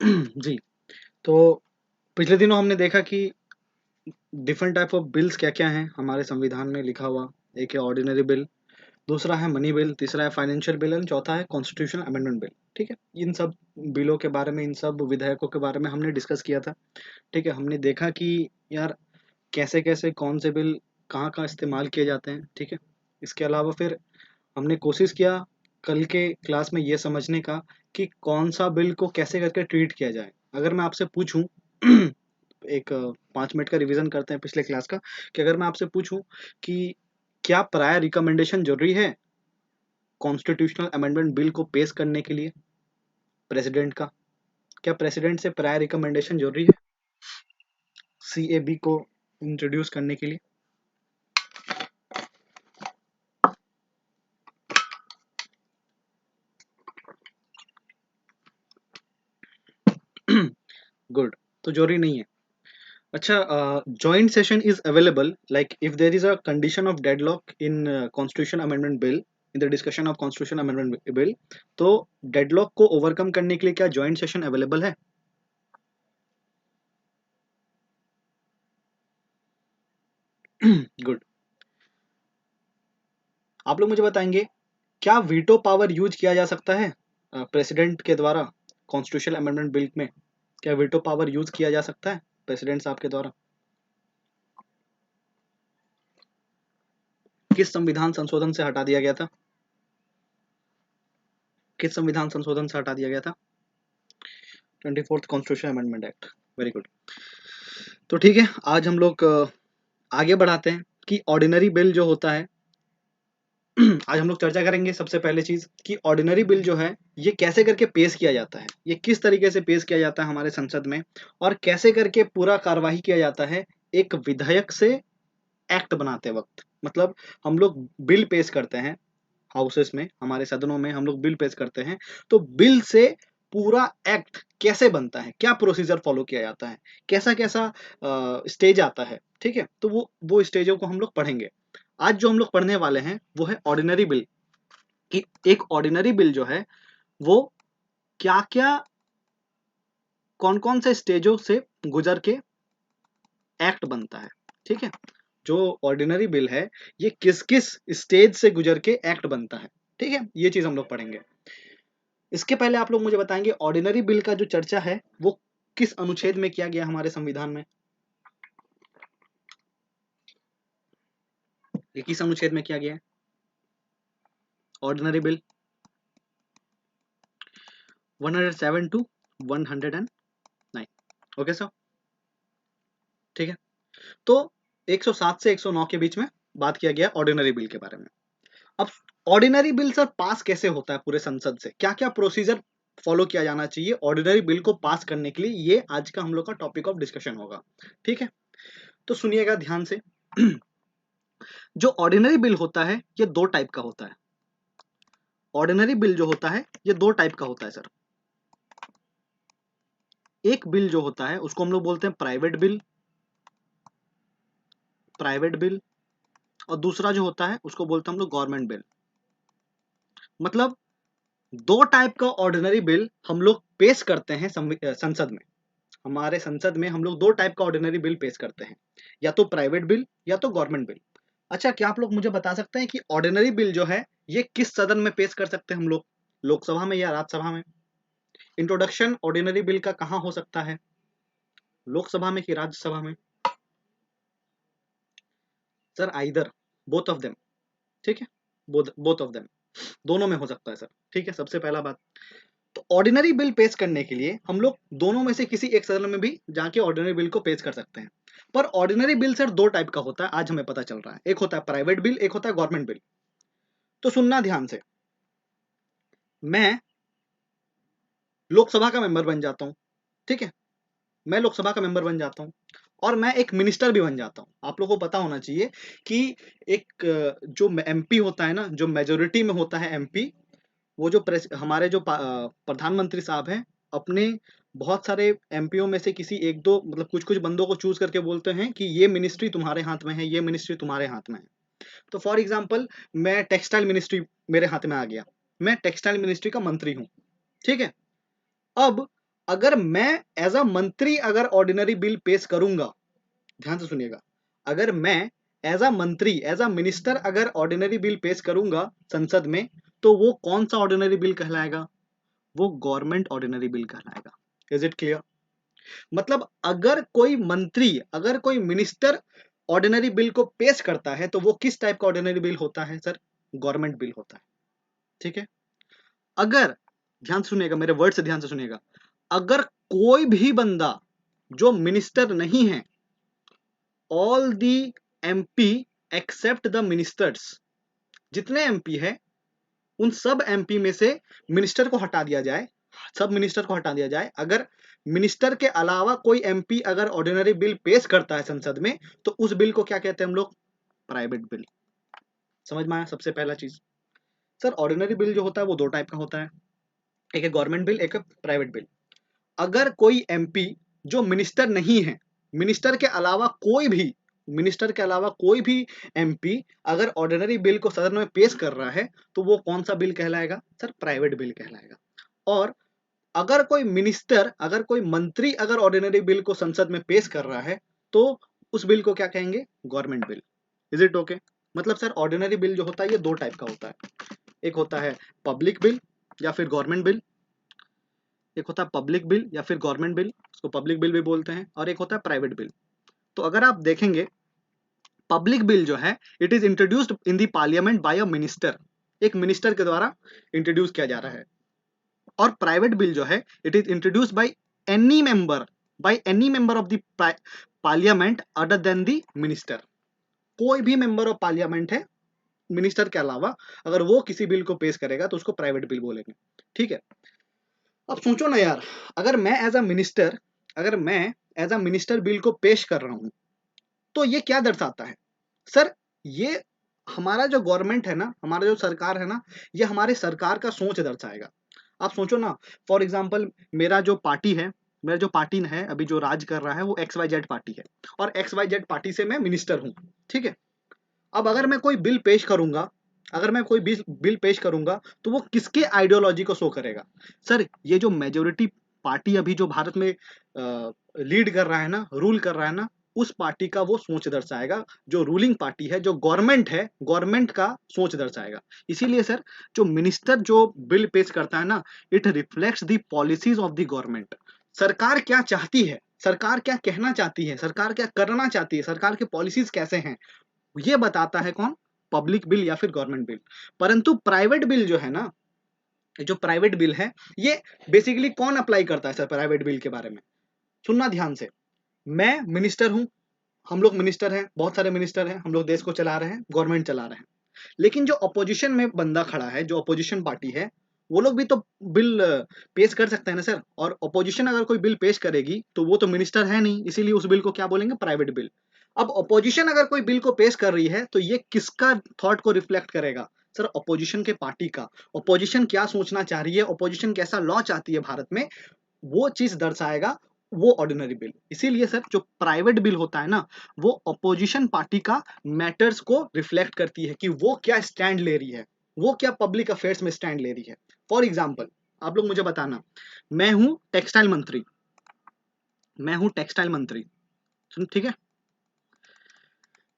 जी, तो पिछले दिनों हमने देखा कि डिफरेंट टाइप ऑफ बिल्स क्या-क्या हैं हमारे संविधान में लिखा हुआ। एक है ऑर्डिनरी बिल, दूसरा है मनी बिल, तीसरा है फाइनेंशियल बिल एंड चौथा है कॉन्स्टिट्यूशनल अमेंडमेंट बिल। ठीक है? इन सब बिलों के बारे में, इन सब विधेयकों के बारे में हमने डिस्कस किया था। ठीक है? हमने देखा कि यार कैसे-कैसे कौन से बिल कहाँ-कहाँ इस्तेमाल किए जाते हैं। ठीक है? इसके अलावा फिर हमने कोशिश किया कल के क्लास में ये समझने का कि कौन-सा बिल को कैसे करके ट्रीट किया जाए। अगर मैं आपसे पूछूँ एक 5 मिनट का रिवीजन करते हैं पिछले क्लास का कि अगर मैं आपसे पूछूं कि क्या प्रायर रिकमेंडेशन जरूरी है कॉन्स्टिट्यूशनल अमेंडमेंट बिल को पेश करने के लिए प्रेसिडेंट का? क्या प्रेसिडेंट से प्रायर रिकमेंडेशन जरूरी है सीएबी को इंट्रोड्यूस करने के लिए? गुड, तो जरूरी नहीं है। अच्छा, joint session is available like if there is a condition of deadlock in constitution amendment bill in the discussion of constitution amendment bill, तो deadlock को overcome करने के लिए क्या joint session available है? गुड। आप लोग मुझे बताएंगे क्या वीटो पावर यूज किया जा सकता है प्रेसिडेंट के द्वारा कॉन्स्टिट्यूशनल अमेंडमेंट बिल में? क्या वीटो पावर यूज किया जा सकता है प्रेसिडेंट साहब के द्वारा? किस संविधान संशोधन से हटा दिया गया था? किस संविधान संशोधन से हटा दिया गया था? 24th constitution amendment act. Very good. तो ठीक है, आज हम लोग आगे बढ़ाते हैं कि ऑर्डिनरी बिल जो होता है आज हम लोग चर्चा करेंगे सबसे पहले चीज कि ऑर्डिनरी बिल जो है ये कैसे करके पेश किया जाता है, ये किस तरीके से पेश किया जाता है हमारे संसद में, और कैसे करके पूरा कार्यवाही किया जाता है एक विधेयक से एक्ट बनाते वक्त। मतलब हम लोग बिल पेश करते हैं हाउसेस में, हमारे सदनों में हम लोग बिल पेश करते हैं, तो बिल से पूरा एक्ट कैसे बनता है, क्या प्रोसीजर फॉलो किया जाता है, कैसा कैसा स्टेज आता है। ठीक है? तो वो स्टेजों को हम लोग पढ़ेंगे। आज जो हम लोग पढ़ने वाले हैं वो है ऑर्डिनरी बिल, कि एक ऑर्डिनरी बिल जो है वो क्या क्या कौन कौन से स्टेजों से गुजर के एक्ट बनता है। ठीक है? जो ऑर्डिनरी बिल है ये किस किस स्टेज से गुजर के एक्ट बनता है। ठीक है? ये चीज हम लोग पढ़ेंगे। इसके पहले आप लोग मुझे बताएंगे ऑर्डिनरी बिल का जो चर्चा है वो किस अनुच्छेद में किया गया हमारे संविधान में? ये किस अनुच्छेद में किया गया है ordinary bill? 107 to 109। Okay sir? ठीक है, तो 107 से 109 के बीच में बात किया गया ऑर्डिनरी बिल के बारे में। अब ऑर्डिनरी बिल सर पास कैसे होता है पूरे संसद से, क्या क्या प्रोसीजर फॉलो किया जाना चाहिए ऑर्डिनरी बिल को पास करने के लिए, ये आज का हम लोग का टॉपिक ऑफ डिस्कशन होगा। ठीक है? तो सुनिएगा ध्यान से। जो ऑर्डिनरी बिल होता है ये दो टाइप का होता है। ऑर्डिनरी बिल जो होता है ये दो टाइप का होता है सर। एक बिल जो होता है उसको हम लोग बोलते हैं प्राइवेट बिल, प्राइवेट बिल, और दूसरा जो होता है उसको बोलते हैं हम लोग गवर्नमेंट बिल। मतलब दो टाइप का ऑर्डिनरी बिल हम लोग पेश करते हैं संसद में। हमारे संसद में हम लोग दो टाइप का ऑर्डिनरी बिल पेश करते हैं, या तो प्राइवेट बिल या तो गवर्नमेंट बिल। अच्छा, क्या आप लोग मुझे बता सकते हैं कि ऑर्डिनरी बिल जो है ये किस सदन में पेश कर सकते हैं हम लोग, लोकसभा में या राज्यसभा में? इंट्रोडक्शन ऑर्डिनरी बिल का कहाँ हो सकता है, लोकसभा में कि राज्यसभा में? Sir either, both of them. ठीक है? बोथ बोथ ऑफ देम, दोनों में हो सकता है सर। ठीक है? सबसे पहला बात, तो ऑर्डिनरी बिल पेश करने के लिए हम लोग दोनों में से किसी एक सदन में भी जाके ऑर्डिनरी बिल को पेश कर सकते हैं। पर ऑर्डिनरी बिल सर दो टाइप का होता है, आज हमें पता चल रहा है। एक होता है प्राइवेट बिल, एक होता है गवर्नमेंट बिल। तो सुनना ध्यान से, मैं लोकसभा का मेंबर बन जाता हूँ। ठीक है? मैं लोकसभा का मेंबर बन जाता हूँ और मैं एक मिनिस्टर भी बन जाता हूँ। आप लोगों को पता होना चाहिए कि एक जो एमपी होता है ना, जो मेजोरिटी में होता है एमपी, वो जो हमारे जो प्रधानमंत्री साहब हैं अपने बहुत सारे एमपीओ में से किसी एक दो, मतलब कुछ कुछ बंदों को चूज करके बोलते हैं कि ये मिनिस्ट्री तुम्हारे हाथ में है, ये मिनिस्ट्री तुम्हारे हाथ में है। तो फॉर एग्जाम्पल मैं टेक्सटाइल मिनिस्ट्री मेरे हाथ में आ गया, मैं टेक्सटाइल मिनिस्ट्री का मंत्री हूँ। ठीक है? अब अगर मैं एज अ मंत्री अगर ऑर्डिनरी बिल पेश करूंगा, ध्यान से सुनिएगा, अगर मैं एज अ मंत्री एज अ मिनिस्टर अगर ऑर्डिनरी बिल पेश करूंगा संसद में, तो वो कौन सा ऑर्डिनरी बिल कहलाएगा? वो गवर्नमेंट ऑर्डिनरी बिल कहलाएगा। Is it clear? मतलब अगर कोई मंत्री अगर कोई मिनिस्टर ऑर्डिनरी बिल को पेश करता है तो वो किस टाइप का ऑर्डिनरी बिल होता है सर? गवर्नमेंट बिल होता है। ठीक है। अगर, ध्यान से सुनिएगा, मेरे वर्ड से ध्यान से सुनिएगा, अगर कोई भी बंदा जो मिनिस्टर नहीं है, all the MP except the ministers, जितने एमपी है उन सब एमपी में से मिनिस्टर को हटा दिया जाए, सब मिनिस्टर को हटा दिया जाए, अगर मिनिस्टर के अलावा कोई एमपी अगर ऑर्डिनरी बिल पेश करता है संसद में, तो उस बिल को क्या कहते हैं हम लोग? Private bill. समझ में आया? सबसे पहला चीज सर, ऑर्डिनरी बिल जो होता है वो दो टाइप का होता है, एक है गवर्नमेंट बिल, एक है प्राइवेट बिल। अगर कोई एमपी जो मिनिस्टर नहीं है, मिनिस्टर के अलावा कोई भी मिनिस्टर के अलावा कोई भी एमपी अगर ऑर्डिनरी बिल को सदन में पेश कर रहा है, तो वो कौन सा बिल कहलाएगा सर? प्राइवेट बिल कहलाएगा। और अगर कोई मिनिस्टर अगर कोई मंत्री अगर ऑर्डिनरी बिल को संसद में पेश कर रहा है, तो उस बिल को क्या कहेंगे? Government bill. Is it okay? मतलब सर ऑर्डिनरी बिल जो होता है ये दो टाइप का होता है, एक होता है पब्लिक बिल या फिर गवर्नमेंट बिल, एक होता है पब्लिक बिल या फिर गवर्नमेंट बिल, उसको पब्लिक बिल भी बोलते हैं, और एक होता है प्राइवेट बिल। तो अगर आप देखेंगे, पब्लिक बिल जो है it is introduced in the parliament by a minister, एक मिनिस्टर के द्वारा इंट्रोड्यूस किया जा रहा है। और प्राइवेट बिल जो है it is introduced by any member of the parliament other than the minister. कोई भी मेंबर ऑफ पार्लियामेंट है मिनिस्टर के अलावा, अगर वो किसी बिल को पेश करेगा तो उसको प्राइवेट बिल बोलेंगे। ठीक है। अब सोचो ना यार, अगर मैं एज अ मिनिस्टर अगर मैं एज अ मिनिस्टर बिल को पेश कर रहा हूं, तो ये क्या दर्शाता है सर? ये हमारा जो गवर्नमेंट है ना, हमारा जो सरकार है ना, ये हमारे सरकार का सोच दर्शाएगा। आप सोचो ना, फॉर एग्जाम्पल मेरा जो पार्टी है, मेरा जो पार्टी है अभी जो राज कर रहा है वो एक्स वाई जेड पार्टी है, और एक्स वाई जेड पार्टी से मैं मिनिस्टर हूँ। ठीक है। अब अगर मैं कोई बिल पेश करूंगा, अगर मैं कोई बिल पेश करूंगा, तो वो किसके आइडियोलॉजी को शो करेगा सर? ये जो मेजोरिटी पार्टी अभी जो भारत में लीड कर रहा है ना, रूल कर रहा है ना, उस पार्टी का वो सोच दर्शाएगा। जो रूलिंग पार्टी है, जो गवर्नमेंट है, गवर्नमेंट का सोच दर्शाएगा। इसीलिए सर, जो मिनिस्टर जो बिल पेश करता है ना, it reflects the policies of the government. सरकार क्या चाहती है, सरकार क्या कहना चाहती है, सरकार क्या करना चाहती है, सरकार की पॉलिसीज कैसे हैं, ये बताता है कौन? पब्लिक बिल या फिर गवर्नमेंट बिल। परंतु प्राइवेट बिल जो है ना, जो प्राइवेट बिल है, ये बेसिकली कौन अप्लाई करता है सर प्राइवेट बिल के बारे में? सुनना ध्यान से, मैं मिनिस्टर हूं, हम लोग मिनिस्टर हैं, बहुत सारे मिनिस्टर हैं, हम लोग देश को चला रहे हैं, गवर्नमेंट चला रहे हैं। लेकिन जो अपोजिशन में बंदा खड़ा है, जो अपोजिशन पार्टी है, वो लोग भी तो बिल पेश कर सकते हैं ना सर। और अपोजिशन अगर कोई बिल पेश करेगी तो वो तो मिनिस्टर है नहीं, इसीलिए उस बिल को क्या बोलेंगे? Private bill. अब अपोजिशन अगर कोई बिल को पेश कर रही है, तो ये किसका थॉट को रिफ्लेक्ट करेगा सर? अपोजिशन के पार्टी का। अपोजिशन क्या सोचना चाह रही है, अपोजिशन कैसा लॉ चाहती है भारत में, वो चीज दर्शाएगा वो ऑर्डिनरी बिल। इसीलिए सर, जो प्राइवेट बिल होता है ना, वो अपोजिशन पार्टी का मैटर्स को रिफ्लेक्ट करती है कि वो क्या स्टैंड ले रही है, वो क्या पब्लिक अफेयर्स में स्टैंड ले रही है। फॉर एग्जाम्पल, आप लोग मुझे बताना, मैं हूं टेक्सटाइल मंत्री, मैं हूं टेक्सटाइल मंत्री, ठीक है।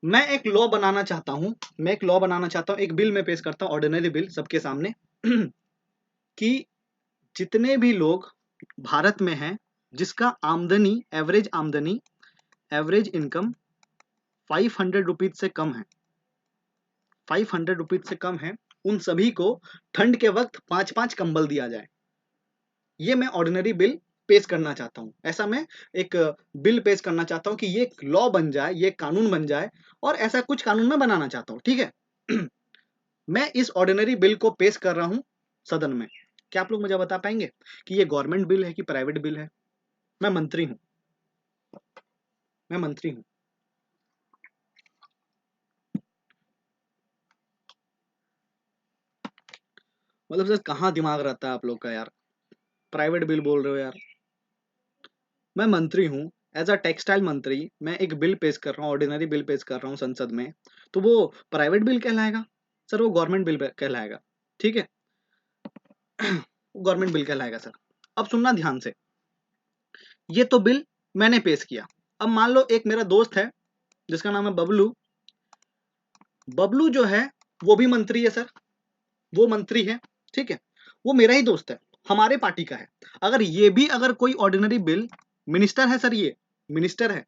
मैं एक लॉ बनाना चाहता हूं, मैं एक लॉ बनाना चाहता हूं, एक बिल में पेश करता हूं, ऑर्डिनरी बिल सबके सामने कि जितने भी लोग भारत में हैं, जिसका आमदनी, एवरेज इनकम 500 रुपीज से कम है, 500 रुपीज से कम है, उन सभी को ठंड के वक्त 5-5 कंबल दिया जाए। ये मैं ऑर्डिनरी बिल पेश करना चाहता हूं। ऐसा मैं एक बिल पेश करना चाहता हूं कि ये लॉ बन जाए, ये कानून बन जाए, और ऐसा कुछ कानून मैं बनाना चाहता हूं। ठीक है। मैं इस ऑर्डिनरी बिल को पेश कर रहा हूं सदन में। क्या आप लोग मुझे बता पाएंगे कि ये गवर्नमेंट बिल है कि प्राइवेट बिल है? मैं मंत्री हूं, मैं मंत्री हूं। मतलब सर कहाँ दिमाग रहता है आप लोग का यार? प्राइवेट बिल बोल रहे हो यार। मैं मंत्री हूँ, एज अ टेक्सटाइल मंत्री मैं एक बिल पेश कर रहा हूँ, ऑर्डिनरी बिल पेश कर रहा हूँ संसद में, तो वो प्राइवेट बिल कहलाएगा सर? वो गवर्नमेंट बिल कहलाएगा। ठीक है। गवर्नमेंट बिल कहलाएगा सर। अब सुनना ध्यान से, ये तो बिल मैंने पेश किया। अब मान लो एक मेरा दोस्त है जिसका नाम है बबलू। बबलू जो है वो भी मंत्री है सर, वो मंत्री है, ठीक है, वो मेरा ही दोस्त है, हमारे पार्टी का है। अगर ये भी अगर कोई ऑर्डिनरी बिल, मिनिस्टर है सर, ये मिनिस्टर है,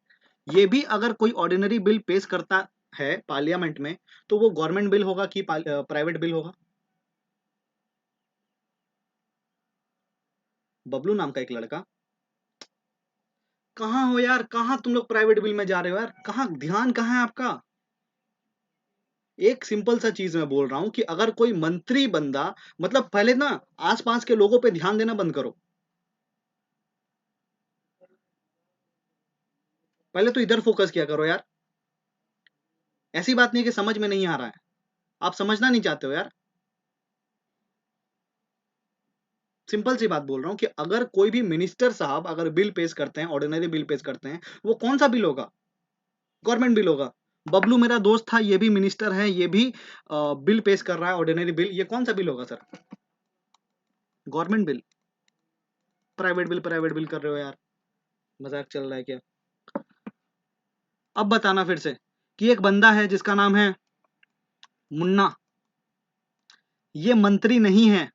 ये भी अगर कोई ऑर्डिनरी बिल पेश करता है पार्लियामेंट में, तो वो गवर्नमेंट बिल होगा कि प्राइवेट बिल होगा? बबलू नाम का एक लड़का, कहाँ हो यार, कहाँ तुम लोग प्राइवेट बिल में जा रहे हो यार, कहाँ ध्यान कहाँ है आपका? एक सिंपल सा चीज मैं बोल रहा हूं कि अगर कोई मंत्री बंदा, मतलब पहले ना आसपास के लोगों पे ध्यान देना बंद करो, पहले तो इधर फोकस किया करो यार। ऐसी बात नहीं कि समझ में नहीं आ रहा है, आप समझना नहीं चाहते हो यार। सिंपल सी बात बोल रहा हूं कि अगर कोई भी मिनिस्टर साहब अगर बिल पेश करते हैं, ऑर्डिनरी बिल पेश करते हैं, वो कौन सा बिल होगा? गवर्नमेंट बिल होगा। बबलू मेरा दोस्त था, ये भी मिनिस्टर है, ये भी बिल पेश कर रहा है, ऑर्डिनरी बिल, ये कौन सा बिल होगा sir? Government bill. Private bill कर रहे हो यार, मजाक चल रहा है क्या? अब बताना फिर से कि एक बंदा है जिसका नाम है मुन्ना, ये मंत्री नहीं है,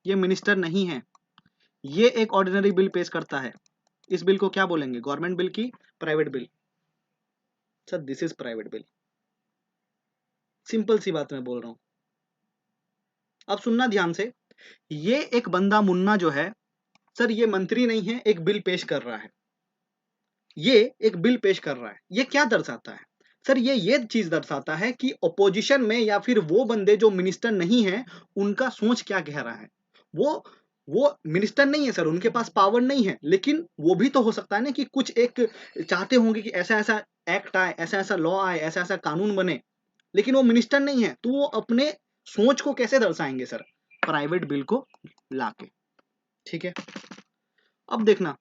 ये मिनिस्टर नहीं है, ये एक ऑर्डिनरी बिल पेश करता है। इस बिल को क्या बोलेंगे, गवर्नमेंट बिल की private bill? Sir this is private bill. Simple सी बात मैं बोल रहा हूं, अब सुनना ध्यान से। ये एक बंदा मुन्ना जो है सर, ये मंत्री नहीं है, एक बिल पेश कर रहा है, ये एक बिल पेश कर रहा है। ये क्या दर्शाता है सर? ये चीज दर्शाता है कि ओपोजिशन में या फिर वो बंदे जो मिनिस्टर नहीं है, उनका सोच क्या कह रहा है। वो वो मिनिस्टर नहीं है सर, उनके पास पावर नहीं है, लेकिन वो भी तो हो सकता है ना कि कुछ एक चाहते होंगे कि ऐसा ऐसा एक्ट आए, ऐसा ऐसा लॉ आए, ऐसा ऐसा कानून बने, लेकिन वो मिनिस्टर नहीं है, तो वो अपने सोच को कैसे दर्शाएंगे सर? प्राइवेट बिल को लाके, ठीक है। अब देखना,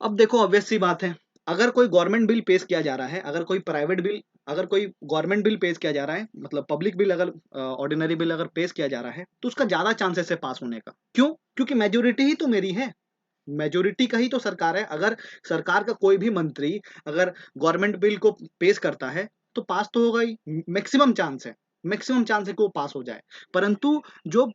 अब देखो ऑब्वियस सी बात है, अगर कोई गवर्नमेंट बिल पेश किया जा रहा है, अगर कोई प्राइवेट बिल, अगर कोई गवर्नमेंट बिल पेश किया जा रहा है, मतलब पब्लिक बिल, अगर ऑर्डिनरी बिल अगर पेश किया जा रहा है, तो उसका ज्यादा चांसेस है पास होने का। क्यों? क्योंकि मेजोरिटी ही तो मेरी है, मेजोरिटी का ही तो सरकार है। अगर सरकार का कोई भी मंत्री अगर गवर्नमेंट बिल को पेश करता है, तो पास तो होगा ही, मैक्सिमम चांस है, मैक्सिमम चांस है कि वो पास हो जाए। परंतु जो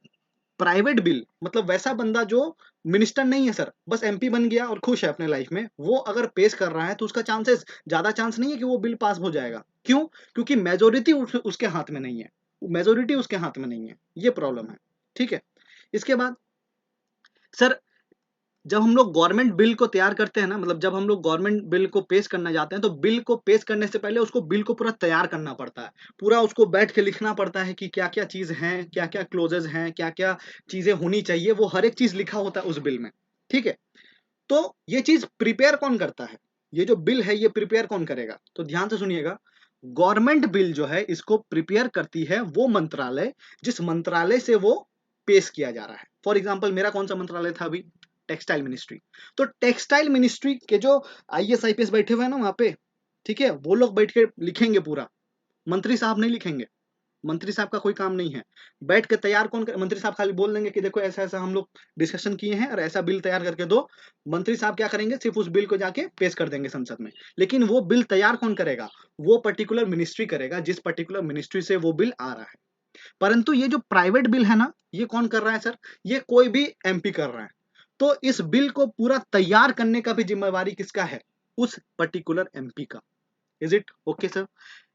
प्राइवेट बिल, मतलब वैसा बंदा जो मिनिस्टर नहीं है सर, बस एमपी बन गया और खुश है अपने लाइफ में, वो अगर पेश कर रहा है, तो उसका चांसेस, ज्यादा चांस नहीं है कि वो बिल पास हो जाएगा। क्यों? क्योंकि मेजोरिटी उसके हाथ में नहीं है, मेजोरिटी उसके हाथ में नहीं है, ये प्रॉब्लम है, ठीक है। इसके बाद सर, जब हम लोग गवर्नमेंट बिल को तैयार करते हैं ना, मतलब जब हम लोग गवर्नमेंट बिल को पेश करना जाते हैं, तो बिल को पेश करने से पहले उसको बिल को पूरा तैयार करना पड़ता है, पूरा उसको बैठ के लिखना पड़ता है कि क्या क्या चीज हैं, क्या क्या क्लोजेज हैं, क्या क्या चीजें होनी चाहिए, वो हर एक चीज लिखा होता है उस बिल में, ठीक है। तो ये चीज प्रिपेयर कौन करता है? ये जो बिल है, ये प्रिपेयर कौन करेगा? तो ध्यान से सुनिएगा, गवर्नमेंट बिल जो है इसको प्रिपेयर करती है वो मंत्रालय, जिस मंत्रालय से वो पेश किया जा रहा है। फॉर एग्जाम्पल मेरा कौन सा मंत्रालय था अभी? Textile ministry. तो टेक्सटाइल मिनिस्ट्री के जो आईएएस आईपीएस बैठे हुए हैं ना वहां पे, ठीक है, वो लोग बैठ के लिखेंगे पूरा, मंत्री साहब नहीं लिखेंगे। मंत्री साहब का कोई काम नहीं है, बैठ के तैयार कौन कर, मंत्री साहब खाली बोल देंगे कि देखो ऐसा ऐसा हम लोग डिस्कशन किए हैं और ऐसा बिल तैयार करके दो। मंत्री साहब क्या करेंगे, सिर्फ उस बिल को जाके पेश कर देंगे संसद में। लेकिन वो बिल तैयार कौन करेगा? वो पर्टिकुलर मिनिस्ट्री करेगा, जिस पर्टिकुलर मिनिस्ट्री से वो बिल आ रहा है। परंतु ये जो प्राइवेट बिल है ना, ये कौन कर रहा है सर? ये कोई भी एमपी कर रहा है। तो इस बिल को पूरा तैयार करने का भी जिम्मेवारी किसका है? उस पर्टिकुलर एमपी का। Is it okay sir?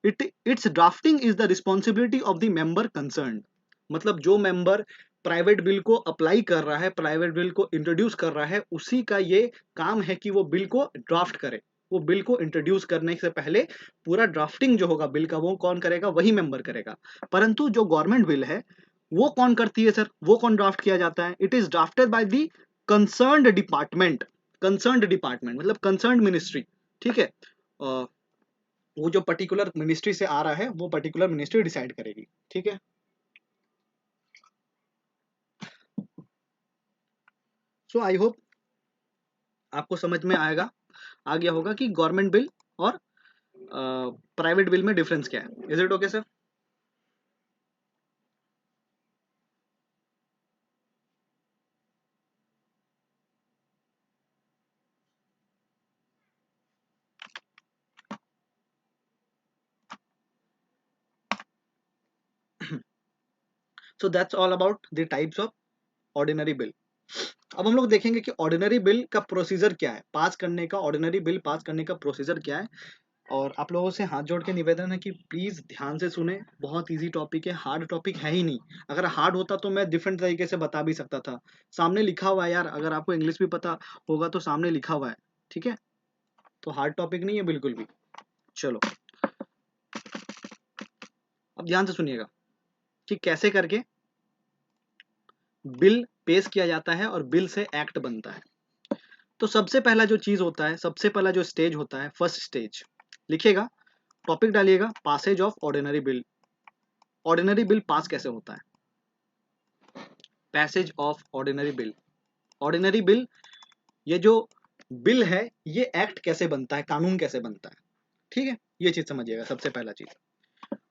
It's drafting is the responsibility of the member concern. मतलब जो मेंबर प्राइवेट बिल को अप्लाई कर रहा है, प्राइवेट बिल को इंट्रोड्यूस कर रहा है, उसी का ये काम है कि वो बिल को ड्राफ्ट करे। वो बिल को इंट्रोड्यूस करने से पहले पूरा ड्राफ्टिंग जो होगा बिल का, वो कौन करेगा? वही मेंबर करेगा। परंतु जो गवर्नमेंट बिल है, वो कौन करती है सर? वो कौन ड्राफ्ट किया जाता है? It is drafted by the concerned department. Concerned department मतलब कंसर्न्ड मिनिस्ट्री, ठीक है। वो जो पर्टिकुलर मिनिस्ट्री से आ रहा है, वो पर्टिकुलर मिनिस्ट्री डिसाइड करेगी, ठीक है। सो आई होप आपको समझ में आएगा, आ गया होगा कि गवर्नमेंट बिल और प्राइवेट बिल में डिफरेंस क्या है। Is it okay sir? So that's all about the types of ordinary bill. अब हम लोग देखेंगे कि ऑर्डिनरी बिल का प्रोसीजर क्या है, पास करने का, ऑर्डिनरी बिल पास करने का प्रोसीजर क्या है। और आप लोगों से हाथ जोड़ के निवेदन है कि प्लीज ध्यान से सुने, बहुत इजी टॉपिक है, हार्ड टॉपिक है ही नहीं। अगर हार्ड होता तो मैं डिफरेंट तरीके से बता भी सकता था, सामने लिखा हुआ है यार, अगर आपको इंग्लिश भी पता होगा तो सामने लिखा हुआ है, ठीक है। तो हार्ड टॉपिक नहीं है बिल्कुल भी। चलो अब ध्यान से सुनिएगा कि कैसे करके बिल पेश किया जाता है और बिल से एक्ट बनता है। तो सबसे पहला जो चीज होता है, सबसे पहला जो स्टेज होता है, फर्स्ट स्टेज, लिखिएगा, टॉपिक डालिएगा, passage of ordinary bill. Ordinary bill pass कैसे होता है, passage of ordinary bill. Ordinary bill, ये जो बिल है ये एक्ट कैसे बनता है, कानून कैसे बनता है, ठीक है, ये चीज समझिएगा सबसे पहला चीज।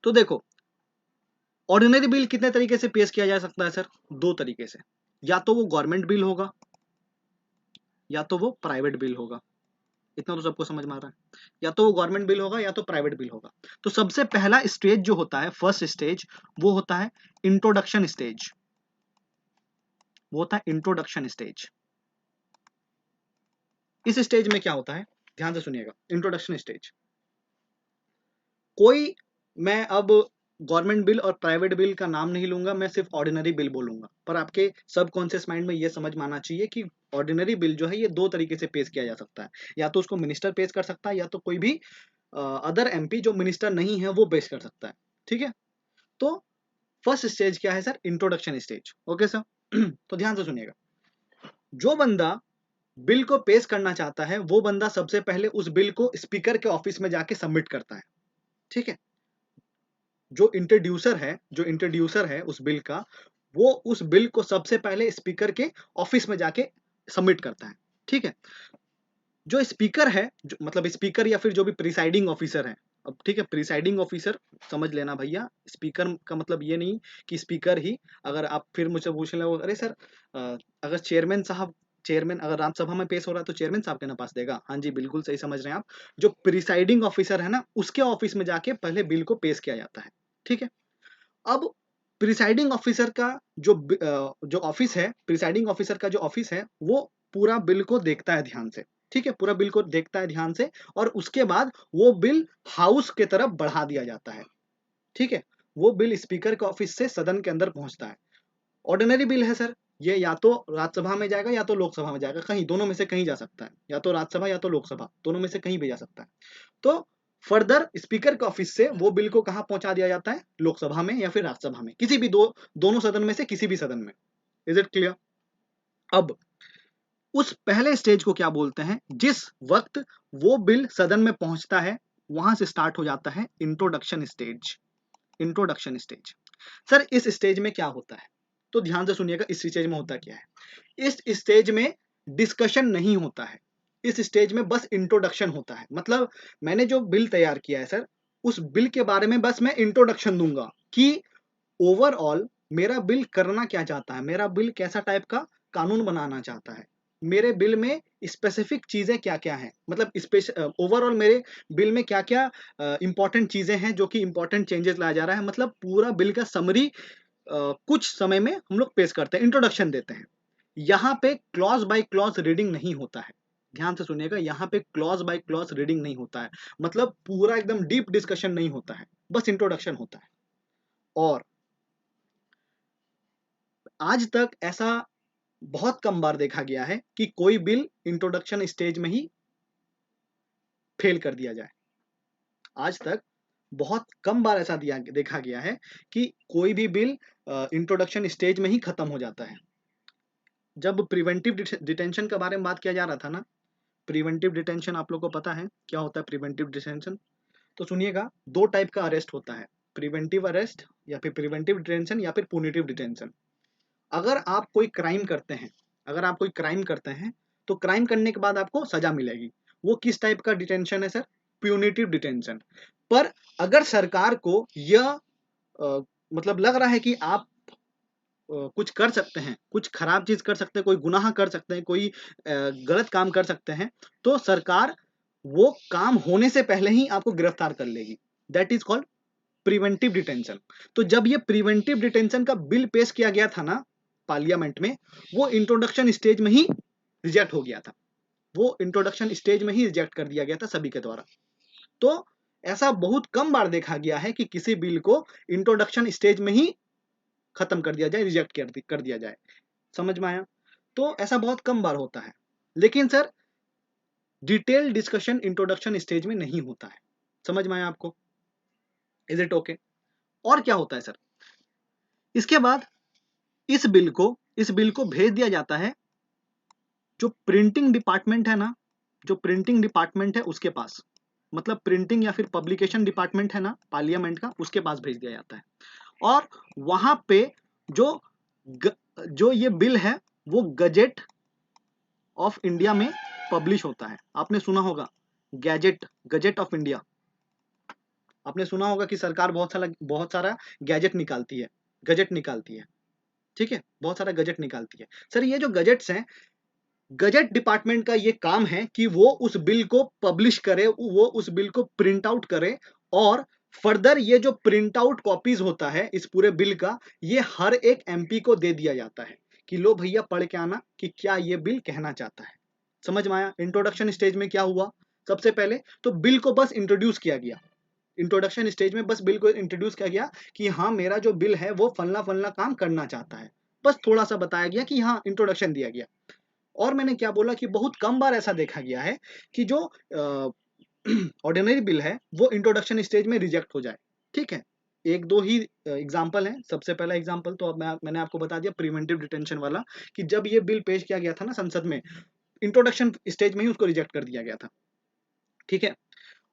तो देखो, ऑर्डिनरी बिल कितने तरीके से पेश किया जा सकता है सर, दो तरीके से, या तो वो गवर्नमेंट बिल होगा या तो वो प्राइवेट बिल होगा। इतना तो सबको समझ में आ रहा है, या तो वो गवर्नमेंट बिल होगा या तो प्राइवेट बिल होगा। तो सबसे पहला स्टेज जो होता है, फर्स्ट स्टेज, वो होता है इंट्रोडक्शन स्टेज, वो होता है इंट्रोडक्शन स्टेज। इस स्टेज में क्या होता है, ध्यान से सुनिएगा, इंट्रोडक्शन स्टेज, कोई, मैं अब गवर्नमेंट बिल और प्राइवेट बिल का नाम नहीं लूंगा, मैं सिर्फ ऑर्डिनरी बिल बोलूंगा, पर आपके सबकॉन्शियस माइंड में ये समझ में आना चाहिए कि ऑर्डिनरी बिल जो है ये दो तरीके से पेश किया जा सकता है, या तो उसको मिनिस्टर पेश कर सकता है या तो कोई भी अदर एमपी जो मिनिस्टर नहीं है वो पेश कर सकता है, ठीक है। तो फर्स्ट स्टेज क्या है sir, introduction stage, okay sir. तो ध्यान से सुनिएगा, जो बंदा बिल को पेश करना चाहता है वो बंदा सबसे पहले उस बिल को स्पीकर के ऑफिस में जाके सबमिट करता है, ठीक है। जो इंट्रोड्यूसर है उस बिल का, वो उस बिल को सबसे पहले स्पीकर के ऑफिस में जाके सबमिट करता है, ठीक है। जो स्पीकर है, जो मतलब स्पीकर या फिर जो भी प्रिसाइडिंग ऑफिसर है, अब ठीक है, प्रिसाइडिंग ऑफिसर समझ लेना भैया, स्पीकर का मतलब ये नहीं कि स्पीकर ही, अगर आप फिर मुझसे पूछ ले अरे सर अगर चेयरमैन अगर राज्यसभा में पेश हो रहा है तो चेयरमैन साहब के ना पास देगा, हाँ जी बिल्कुल सही समझ रहे हैं आप। जो प्रिसाइडिंग ऑफिसर है ना, उसके ऑफिस में जाके पहले बिल को पेश किया जाता है, ठीक है। अब प्रिसाइडिंग ऑफिसर का जो ऑफिस है, प्रिसाइडिंग ऑफिसर का जो ऑफिस है, वो पूरा बिल को देखता है ध्यान से, ठीक है, पूरा बिल को देखता है ध्यान से, और उसके बाद वो बिल हाउस के तरफ बढ़ा दिया जाता है, ठीक है। वो बिल स्पीकर के ऑफिस से सदन के अंदर पहुंचता है। ऑर्डिनरी बिल है सर, ये या तो राज्यसभा में जाएगा या तो लोकसभा में जाएगा, कहीं दोनों में से कहीं जा सकता है, या तो राज्यसभा या तो लोकसभा, दोनों में से कहीं भी जा सकता है। तो फर्दर स्पीकर के ऑफिस से वो बिल को कहां पहुंचा दिया जाता है, लोकसभा में या फिर राज्यसभा में, किसी भी दोनों सदन में से किसी भी सदन में। Is it clear. अब उस पहले स्टेज को क्या बोलते हैं, जिस वक्त वो बिल सदन में पहुंचता है, वहां से स्टार्ट हो जाता है introduction stage. Introduction stage, sir इस स्टेज में क्या होता है, तो ध्यान से सुनिएगा, इस स्टेज में होता क्या है। इस स्टेज में डिस्कशन नहीं होता है, इस स्टेज में बस इंट्रोडक्शन होता है। मतलब मैंने जो बिल तैयार किया है सर, उस बिल के बारे में बस मैं इंट्रोडक्शन दूंगा कि ओवरऑल मेरा बिल करना क्या चाहता है, मेरा बिल कैसा टाइप का कानून बनाना चाहता है, मेरे बिल में स्पेसिफिक चीजें क्या क्या हैं, मतलब ओवरऑल मेरे बिल में क्या क्या इंपॉर्टेंट चीजें हैं जो कि इंपॉर्टेंट चेंजेस लाया जा रहा है, मतलब पूरा बिल का समरी कुछ समय में हम लोग पेश करते हैं, इंट्रोडक्शन देते हैं। यहाँ पे क्लॉज बाय क्लॉज रीडिंग नहीं होता है, ध्यान से सुनिएगा, यहाँ पे क्लॉज बाय क्लॉज रीडिंग नहीं होता है, मतलब पूरा एकदम डीप डिस्कशन नहीं होता है, बस इंट्रोडक्शन होता है। और आज तक ऐसा बहुत कम बार देखा गया है कि कोई बिल इंट्रोडक्शन स्टेज में ही फेल कर दिया जाए। आज तक बहुत कम बार ऐसा देखा गया है कि कोई भी बिल इंट्रोडक्शन स्टेज में ही खत्म हो जाता है। जब प्रिवेंटिव डिटेंशन के बारे में बात किया जा रहा था ना, प्रिवेंटिव डिटेंशन आप लोग को पता है क्या होता है प्रिवेंटिव डिटेंशन। तो सुनिएगा, दो टाइप का अरेस्ट होता है, प्रिवेंटिव अरेस्ट या फिर प्रिवेंटिव डिटेंशन या फिर पुनिटिव डिटेंशन। अगर आप कोई क्राइम करते हैं, अगर आप कोई क्राइम करते हैं तो क्राइम करने के बाद आपको सजा मिलेगी, वो किस टाइप का डिटेंशन है सर, प्यूनिटिव डिटेंशन। पर अगर सरकार को यह मतलब लग रहा है कि आप कुछ कर सकते हैं, कुछ खराब चीज कर सकते हैं, कोई गुनाह कर सकते हैं, कोई गलत काम कर सकते हैं, तो सरकार वो काम होने से पहले ही आपको गिरफ्तार कर लेगी। That is called preventive detention. तो जब ये प्रिवेंटिव डिटेंशन का बिल पेश किया गया था ना पार्लियामेंट में, वो इंट्रोडक्शन स्टेज में ही रिजेक्ट हो गया था, वो इंट्रोडक्शन स्टेज में ही रिजेक्ट कर दिया गया था सभी के द्वारा। तो ऐसा बहुत कम बार देखा गया है कि किसी बिल को इंट्रोडक्शन स्टेज में ही खत्म कर दिया जाए, रिजेक्ट कर दिया जाए। समझ में आया? तो ऐसा बहुत कम बार होता है। लेकिन sir detail discussion introduction stage में नहीं होता है। समझ में आया आपको? Is it okay? और क्या होता है सर, इसके बाद इस बिल को भेज दिया जाता है जो प्रिंटिंग डिपार्टमेंट है ना, जो प्रिंटिंग डिपार्टमेंट है उसके पास, मतलब प्रिंटिंग या फिर पब्लिकेशन डिपार्टमेंट है ना पार्लियामेंट का, उसके पास भेज दिया जाता है। और वहां पे जो जो ये बिल है वो गजेट ऑफ इंडिया में पब्लिश होता है। आपने सुना होगा गजेट ऑफ इंडिया। आपने सुना होगा कि सरकार बहुत सारा गैजेट निकालती है, गजेट निकालती है, ठीक है, बहुत सारा गजेट निकालती है। सर ये जो गजेट्स हैं, गजेट डिपार्टमेंट का ये काम है कि वो उस बिल को पब्लिश करे, वो उस बिल को प्रिंट आउट करे, और फर्दर ये जो प्रिंट आउट कॉपीज होता है इस पूरे बिल का, ये हर एक एमपी को दे दिया जाता है कि लो भैया पढ़ के आना कि क्या ये बिल कहना चाहता है। समझ में आया? इंट्रोडक्शन स्टेज में क्या हुआ, सबसे पहले तो बिल को बस इंट्रोड्यूस किया गया, इंट्रोडक्शन स्टेज में बस बिल को इंट्रोड्यूस किया गया कि हाँ मेरा जो बिल है वो फलना फलना काम करना चाहता है, बस थोड़ा सा बताया गया कि हाँ इंट्रोडक्शन दिया गया। और मैंने क्या बोला कि बहुत कम बार ऐसा देखा गया है कि जो ऑर्डिनरी बिल है वो इंट्रोडक्शन स्टेज में रिजेक्ट हो जाए। ठीक है, एक दो ही एग्जांपल है। सबसे पहला एग्जांपल तो अब मैंने आपको बता दिया प्रिवेंटिव डिटेंशन वाला, कि जब ये बिल पेश किया गया था ना संसद में, इंट्रोडक्शन स्टेज में ही उसको रिजेक्ट कर दिया गया था। ठीक है,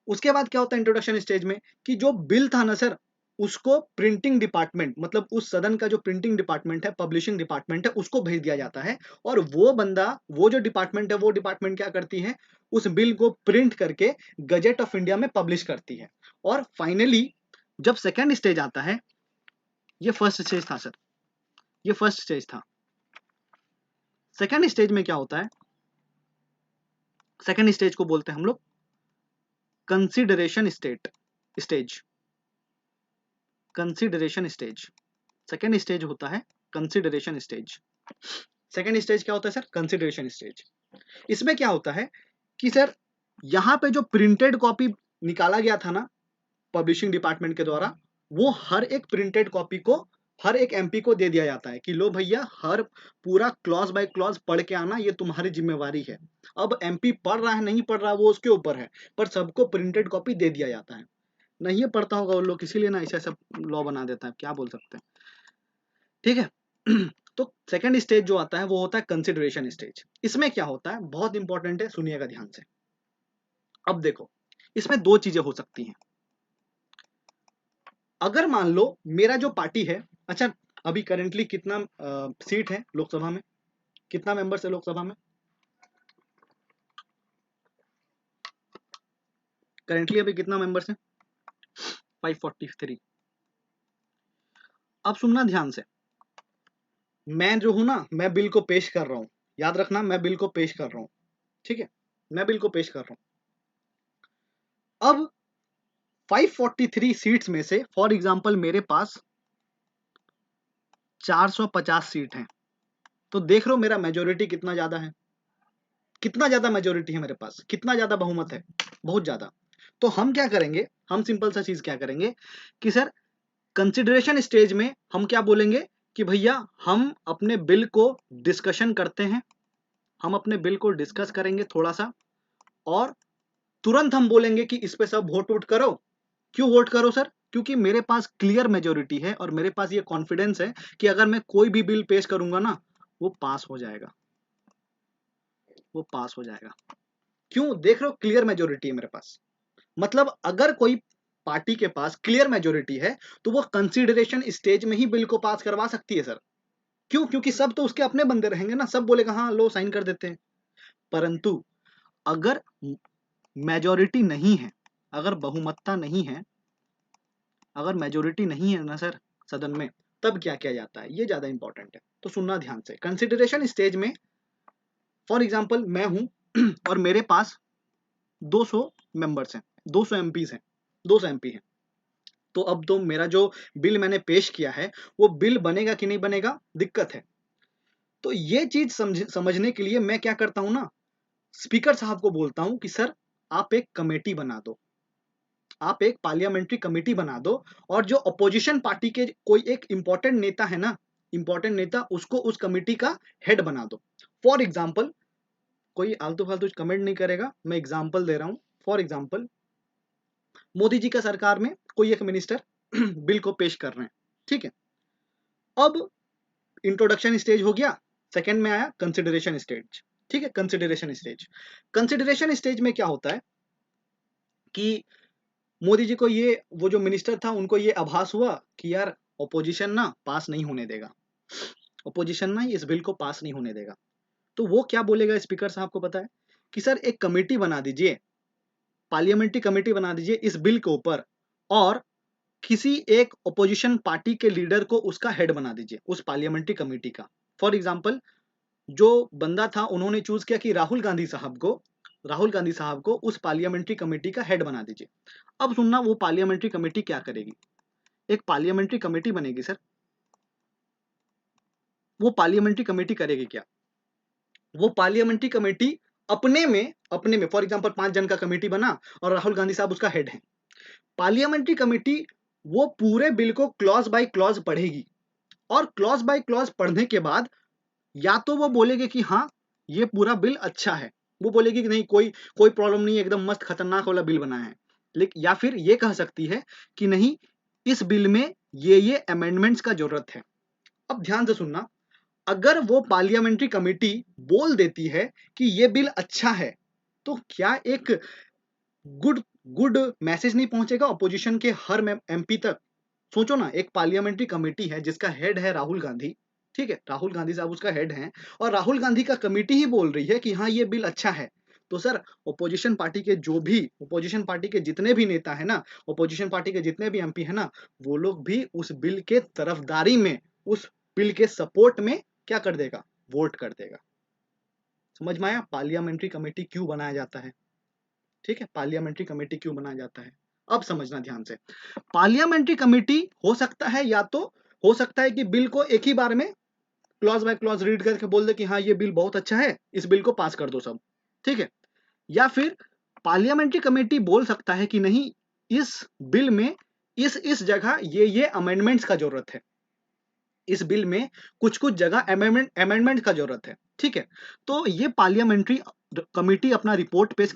उसके बाद क्या होता है इंट्रोडक्शन स्टेज में कि जो बिल था ना सर, उसको प्रिंटिंग डिपार्टमेंट, मतलब उस सदन का जो प्रिंटिंग डिपार्टमेंट है, पब्लिशिंग डिपार्टमेंट है, उसको भेज दिया जाता है। और वो बंदा, वो जो डिपार्टमेंट है, वो डिपार्टमेंट क्या करती है, उस बिल को प्रिंट करके गजेट ऑफ इंडिया में पब्लिश करती है। और फाइनली जब सेकेंड स्टेज आता है, ये फर्स्ट स्टेज था सर, ये फर्स्ट स्टेज था। सेकेंड स्टेज में क्या होता है, सेकेंड स्टेज को बोलते हैं हम लोग consideration stage. Consideration stage second stage होता है, कंसिडरेशन स्टेज। सेकेंड स्टेज क्या होता है सर, कंसिडरेशन स्टेज। इसमें क्या होता है कि सर यहां पे जो प्रिंटेड कॉपी निकाला गया था ना पब्लिशिंग डिपार्टमेंट के द्वारा, वो हर एक प्रिंटेड कॉपी को हर एक एमपी को दे दिया जाता है कि लो भैया हर पूरा क्लॉज बाय क्लॉज पढ़ के आना, ये तुम्हारी जिम्मेवारी है। अब एमपी पढ़ रहा है नहीं पढ़ रहा वो उसके ऊपर है, पर सबको प्रिंटेड कॉपी दे दिया जाता है। नहीं पढ़ता होगा वो लोग, इसीलिए ना ऐसा सब लॉ बना देता है, क्या बोल सकते हैं। ठीक है तो सेकंड स्टेज जो आता है वो होता है कंसिडरेशन स्टेज। इसमें क्या होता है, बहुत इंपॉर्टेंट है, सुनिएगा ध्यान से। अब देखो इसमें दो चीजें हो सकती हैं। अगर मान लो मेरा जो पार्टी है, अच्छा अभी करेंटली कितना सीट है लोकसभा में, कितना मेंबर्स है लोकसभा में करेंटली, अभी कितना मेंबर्स है, 543। अब सुनना ध्यान से, मैं जो हूं ना, मैं बिल को पेश कर रहा हूं, याद रखना मैं बिल को पेश कर रहा हूं, ठीक है, मैं बिल को पेश कर रहा हूं। अब 543 सीट्स में से फॉर एग्जांपल मेरे पास 450 सीट हैं, तो देख रहे हो मेरा मेजोरिटी कितना ज्यादा है, कितना ज्यादा मेजोरिटी है मेरे पास, कितना ज्यादा बहुमत है, बहुत ज्यादा। तो हम क्या करेंगे, हम सिंपल सा चीज क्या करेंगे कि सर कंसिडरेशन स्टेज में हम क्या बोलेंगे कि भैया हम अपने बिल को डिस्कशन करते हैं, हम अपने बिल को डिस्कस करेंगे थोड़ा सा, और तुरंत हम बोलेंगे कि इस पे सब वोट वोट करो। क्यों वोट करो सर, क्योंकि मेरे पास क्लियर मेजोरिटी है और मेरे पास ये कॉन्फिडेंस है कि अगर मैं कोई भी बिल पेश करूंगा ना वो पास हो जाएगा, वो पास हो जाएगा। क्यों, देख रहे हो क्लियर मेजोरिटी है मेरे पास, मतलब अगर कोई पार्टी के पास क्लियर मेजोरिटी है तो वो कंसिडरेशन स्टेज में ही बिल को पास करवा सकती है सर। क्यों, क्योंकि सब तो उसके अपने बंदे रहेंगे ना, सब बोलेगा हाँ लो साइन कर देते हैं। परंतु अगर मेजोरिटी नहीं है, अगर बहुमतता नहीं है, अगर मेजोरिटी नहीं है ना सर सदन में, तब क्या किया जाता है, ये ज्यादा इंपॉर्टेंट है। तो सुनना ध्यान से, कंसिडरेशन स्टेज में फॉर एग्जांपल मैं हूं और मेरे पास 200 मेंबर्स हैं, 200 एमपीज हैं, 200 एमपी हैं। तो अब तो मेरा जो बिल मैंने पेश किया है वो बिल बनेगा कि नहीं बनेगा, दिक्कत है। तो ये चीज समझने के लिए मैं क्या करता हूं ना, स्पीकर साहब को बोलता हूं कि सर आप एक कमेटी बना दो, आप एक पार्लियामेंट्री कमेटी बना दो, और जो अपोजिशन पार्टी के कोई एक इंपॉर्टेंट नेता है ना, इंपॉर्टेंट नेता, उसको उस कमेटी का हेड बना दो। फॉर एग्जाम्पल, कोई आलतू फालतू कमेंट नहीं करेगा, मैं एग्जाम्पल दे रहा हूं। फॉर एग्जाम्पल, मोदी जी का सरकार में कोई एक मिनिस्टर बिल को पेश कर रहे हैं, ठीक है। अब इंट्रोडक्शन स्टेज हो गया, सेकंड में आया कंसिडरेशन स्टेज, ठीक है। कंसिडरेशन स्टेज, कंसिडरेशन स्टेज में क्या होता है कि मोदी जी को ये, वो जो मिनिस्टर था उनको ये आभास हुआ कि यार ओपोजिशन ना पास नहीं होने देगा, ओपोजिशन ना इस बिल को पास नहीं होने देगा। तो वो क्या बोलेगा, स्पीकर साहब को पता है कि सर एक कमेटी बना दीजिए, पार्लियामेंट्री कमेटी बना दीजिए इस बिल के ऊपर, और किसी एक ओपोजिशन पार्टी के लीडर को उसका हेड बना दीजिए उस पार्लियामेंट्री कमेटी का। फॉर एग्जाम्पल, जो बंदा था उन्होंने चूज किया कि राहुल गांधी साहब को उस पार्लियामेंट्री कमेटी का हेड बना दीजिए। अब सुनना, वो पार्लियामेंट्री कमेटी क्या करेगी, एक पार्लियामेंट्री कमेटी बनेगी सर, वो पार्लियामेंट्री कमेटी करेगी क्या, वो पार्लियामेंट्री कमेटी अपने में फॉर एग्जांपल 5 जन का कमेटी बना और राहुल गांधी साहब उसका हेड है। पार्लियामेंट्री कमेटी वो पूरे बिल को क्लॉज बाय क्लॉज पढ़ेगी, और क्लॉज बाय क्लॉज पढ़ने के बाद या तो वो बोलेगी कि हाँ ये पूरा बिल अच्छा है, वो बोलेगी कि नहीं कोई कोई प्रॉब्लम नहीं है, एकदम मस्त खतरनाक वाला बिल बना है। लेकिन या फिर ये कह सकती है कि नहीं, इस बिल में ये अमेंडमेंट्स का जरूरत है। अब ध्यान से सुनना, अगर वो पार्लियामेंट्री कमेटी बोल देती है कि ये बिल अच्छा है, तो क्या एक गुड गुड मैसेज नहीं पहुंचेगा अपोजिशन के हर एमपी तक। सोचो ना, एक पार्लियामेंट्री कमेटी है जिसका हेड है राहुल गांधी, ठीक है, राहुल गांधी साहब उसका हेड हैं, और राहुल गांधी का कमेटी ही बोल रही है कि हाँ ये बिल अच्छा है। तो सर ओपोजिशन पार्टी के जितने भी नेता है ना, ओपोजिशन पार्टी के जितने भी एमपी है ना, वो लोग भी उस बिल के तरफदारी में, उस बिल के सपोर्ट में क्या कर देगा, वोट कर देगा। समझ में आया पार्लियामेंट्री कमेटी क्यों बनाया जाता है, ठीक है, पार्लियामेंट्री कमेटी क्यों बनाया जाता है। अब समझना ध्यान से, पार्लियामेंट्री कमेटी हो सकता है, या तो हो सकता है कि बिल को एक ही बार में क्लॉज बाय क्लॉज रीड करके बोल दे कि हाँ ये बिल बहुत अच्छा है, इस बिल को पास कर दो सब, ठीक है। या फिर पार्लियामेंट्री कमेटी बोल सकता है कि नहीं, इस बिल में इस जगह ये अमेंडमेंट्स का जरूरत है, इस बिल में कुछ कुछ जगह अमेंडमेंट का जरूरत है, ठीक है। तो ये पार्लियामेंट्री कमेटी अपना रिपोर्ट पेश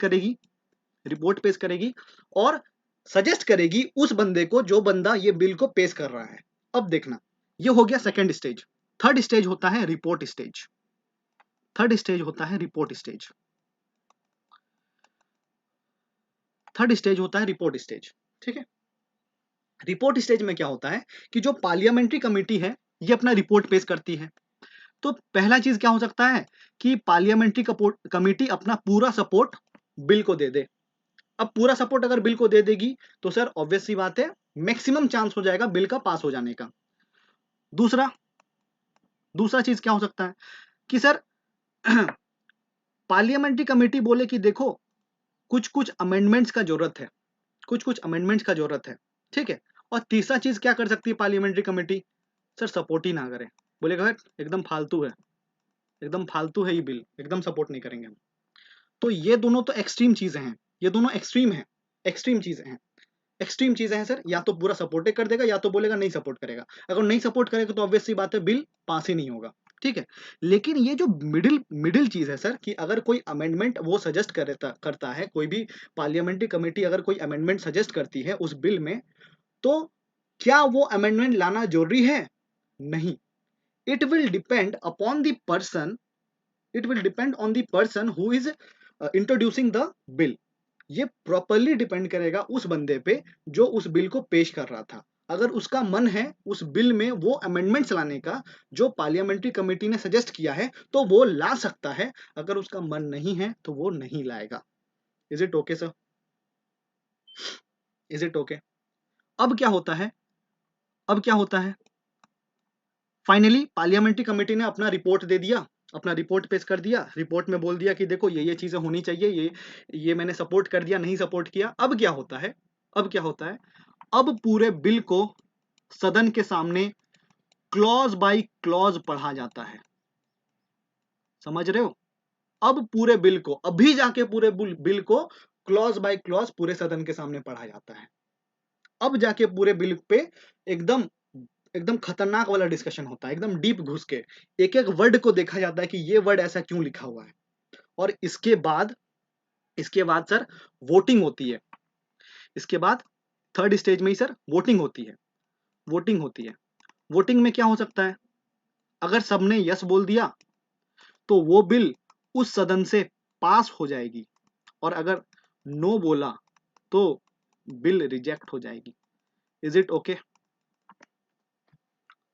करेगी और सजेस्ट करेगी उस बंदे को, जो बंदा ये बिल को पेश कर रहा है। अब देखना, ये हो गया सेकंड स्टेज। थर्ड स्टेज होता है रिपोर्ट स्टेज, थर्ड स्टेज होता है रिपोर्ट स्टेज, थर्ड स्टेज होता है रिपोर्ट स्टेज, ठीक है। रिपोर्ट स्टेज में क्या होता है कि जो पार्लियामेंट्री कमेटी है ये अपना रिपोर्ट पेश करती है। तो पहला चीज क्या हो सकता है कि पार्लियामेंट्री कमेटी अपना पूरा सपोर्ट बिल को दे दे। अब पूरा सपोर्ट अगर बिल को दे देगी तो सर ऑब्वियस सी बात है, मैक्सिमम चांस हो जाएगा बिल का पास हो जाने का। दूसरा दूसरा चीज क्या हो सकता है कि सर पार्लियामेंट्री कमेटी बोले कि देखो कुछ कुछ अमेंडमेंट्स का जरूरत है, कुछ कुछ अमेंडमेंट्स का जरूरत है, ठीक है। और तीसरा चीज क्या कर सकती है पार्लियामेंट्री कमेटी, सर सपोर्ट ही ना करे, बोलेगा एकदम फालतू है, एकदम फालतू है ये बिल, एकदम सपोर्ट नहीं करेंगे हम। तो ये दोनों तो एक्सट्रीम चीजें हैं, ये दोनों एक्सट्रीम है, एक्सट्रीम चीजें हैं, एक्सट्रीम चीजें हैं सर। या तो पूरा सपोर्ट कर देगा या तो बोलेगा नहीं सपोर्ट करेगा। अगर नहीं सपोर्ट करेगा तो ऑब्वियस सी बात है बिल पास ही नहीं होगा, ठीक है। लेकिन ये जो मिडिल मिडिल चीज है सर, कि अगर कोई अमेंडमेंट वो सजेस्ट करता है, कोई भी पार्लियामेंट्री कमेटी अगर कोई अमेंडमेंट सजेस्ट करती है उस बिल में, तो क्या वो अमेंडमेंट लाना जरूरी है, नहीं। It will depend upon the person, it will depend on the person who is introducing the bill. ये प्रॉपरली डिपेंड करेगा उस बंदे पे जो उस बिल को पेश कर रहा था। अगर उसका मन है उस बिल में वो अमेंडमेंट्स लाने का जो पार्लियामेंट्री कमेटी ने सजेस्ट किया है, तो वो ला सकता है। अगर उसका मन नहीं है तो वो नहीं लाएगा। Is it okay sir, is it okay. अब क्या होता है, अब क्या होता है, फाइनली पार्लियामेंट्री कमेटी ने अपना रिपोर्ट दे दिया, अपना रिपोर्ट पेश कर दिया, रिपोर्ट में बोल दिया कि देखो ये चीजें होनी चाहिए, ये मैंने सपोर्ट कर दिया, नहीं सपोर्ट किया। अब क्या होता है, अब क्या होता है, अब पूरे बिल को सदन के सामने क्लॉज बाय क्लॉज पढ़ा जाता है। समझ रहे हो? अब पूरे बिल को, अभी जाके पूरे बिल को क्लॉज बाय क्लॉज पूरे सदन के सामने पढ़ा जाता है। अब जाके पूरे बिल पे एकदम एकदम खतरनाक वाला डिस्कशन होता है, एकदम डीप घुस के एक एक वर्ड को देखा जाता है कि ये वर्ड ऐसा क्यों लिखा हुआ है। और इसके बाद सर वोटिंग होती है। इसके बाद थर्ड स्टेज में ही सर वोटिंग होती है। वोटिंग होती है। वोटिंग में क्या हो सकता है? अगर सबने यस बोल दिया तो वो बिल उस सदन से पास हो जाएगी, और अगर नो बोला तो बिल रिजेक्ट हो जाएगी। Is it okay?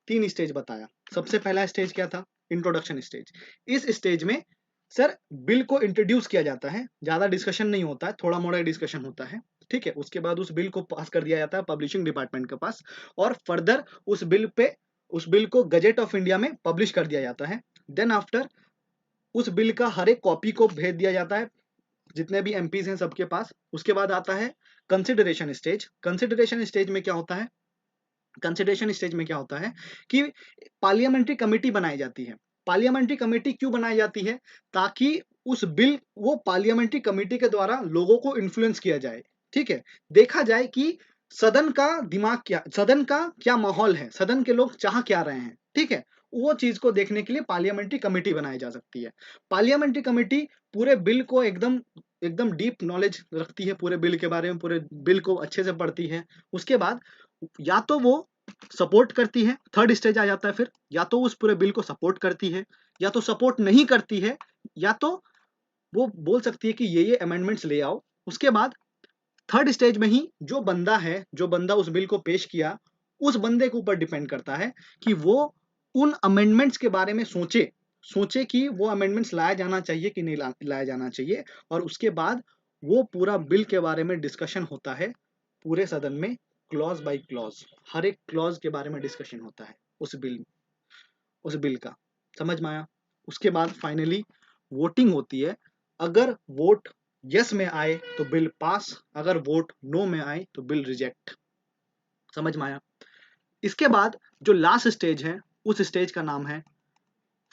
3 स्टेज बताया। सबसे पहला स्टेज क्या था? Introduction stage. इस स्टेज में सर बिल को इंट्रोड्यूस किया जाता है, ज्यादा डिस्कशन नहीं होता है, थोड़ा मोड़ा डिस्कशन होता है, ठीक है। उसके बाद उस बिल को पास कर दिया जाता है पब्लिशिंग डिपार्टमेंट के पास, और फर्दर उस बिल को गजेट ऑफ इंडिया में पब्लिश कर दिया जाता है। देन आफ्टर उस बिल का हर एक कॉपी को भेज दिया जाता है जितने भी एमपीज हैं सबके पास। उसके बाद आता है कंसिडरेशन स्टेज। कंसिडरेशन स्टेज में क्या होता है? कंसिडरेशन स्टेज में क्या होता है कि पार्लियामेंट्री कमेटी बनाई जाती है। पार्लियामेंट्री कमेटी क्यों बनाई जाती है? ताकि उस बिल वो पार्लियामेंट्री कमेटी के द्वारा लोगों को इन्फ्लुएंस किया जाए, ठीक है। देखा जाए कि सदन का दिमाग क्या, सदन का क्या माहौल है, सदन के लोग चाह क्या रहे हैं, ठीक है। वो चीज को देखने के लिए पार्लियामेंट्री कमेटी बनाई जा सकती है। पार्लियामेंट्री कमेटी पूरे बिल को एकदम एकदम डीप नॉलेज रखती है पूरे बिल के बारे में, पूरे बिल को अच्छे से पढ़ती है। उसके बाद या तो वो सपोर्ट करती है, थर्ड स्टेज आ जाता है फिर, या तो उस पूरे बिल को सपोर्ट करती है, या तो सपोर्ट नहीं करती है, या तो वो बोल सकती है कि ये अमेंडमेंट्स ले आओ। उसके बाद थर्ड स्टेज में ही जो बंदा उस बिल को पेश किया, उस बंदे के ऊपर डिपेंड करता है कि वो उन अमेंडमेंट्स के बारे में सोचे कि वो अमेंडमेंट्स लाया जाना चाहिए कि नहीं लाया जाना चाहिए। और उसके बाद वो पूरा बिल के बारे में डिस्कशन होता है पूरे सदन में, क्लॉज बाय क्लॉज, हर एक क्लॉज के बारे में डिस्कशन होता है उस बिल का। समझ में आया? उसके बाद फाइनली वोटिंग होती है। अगर वोट यस में आए तो बिल पास, अगर वोट नो में आए तो बिल रिजेक्ट। समझ में आया? इसके बाद जो लास्ट स्टेज है, उस स्टेज का नाम है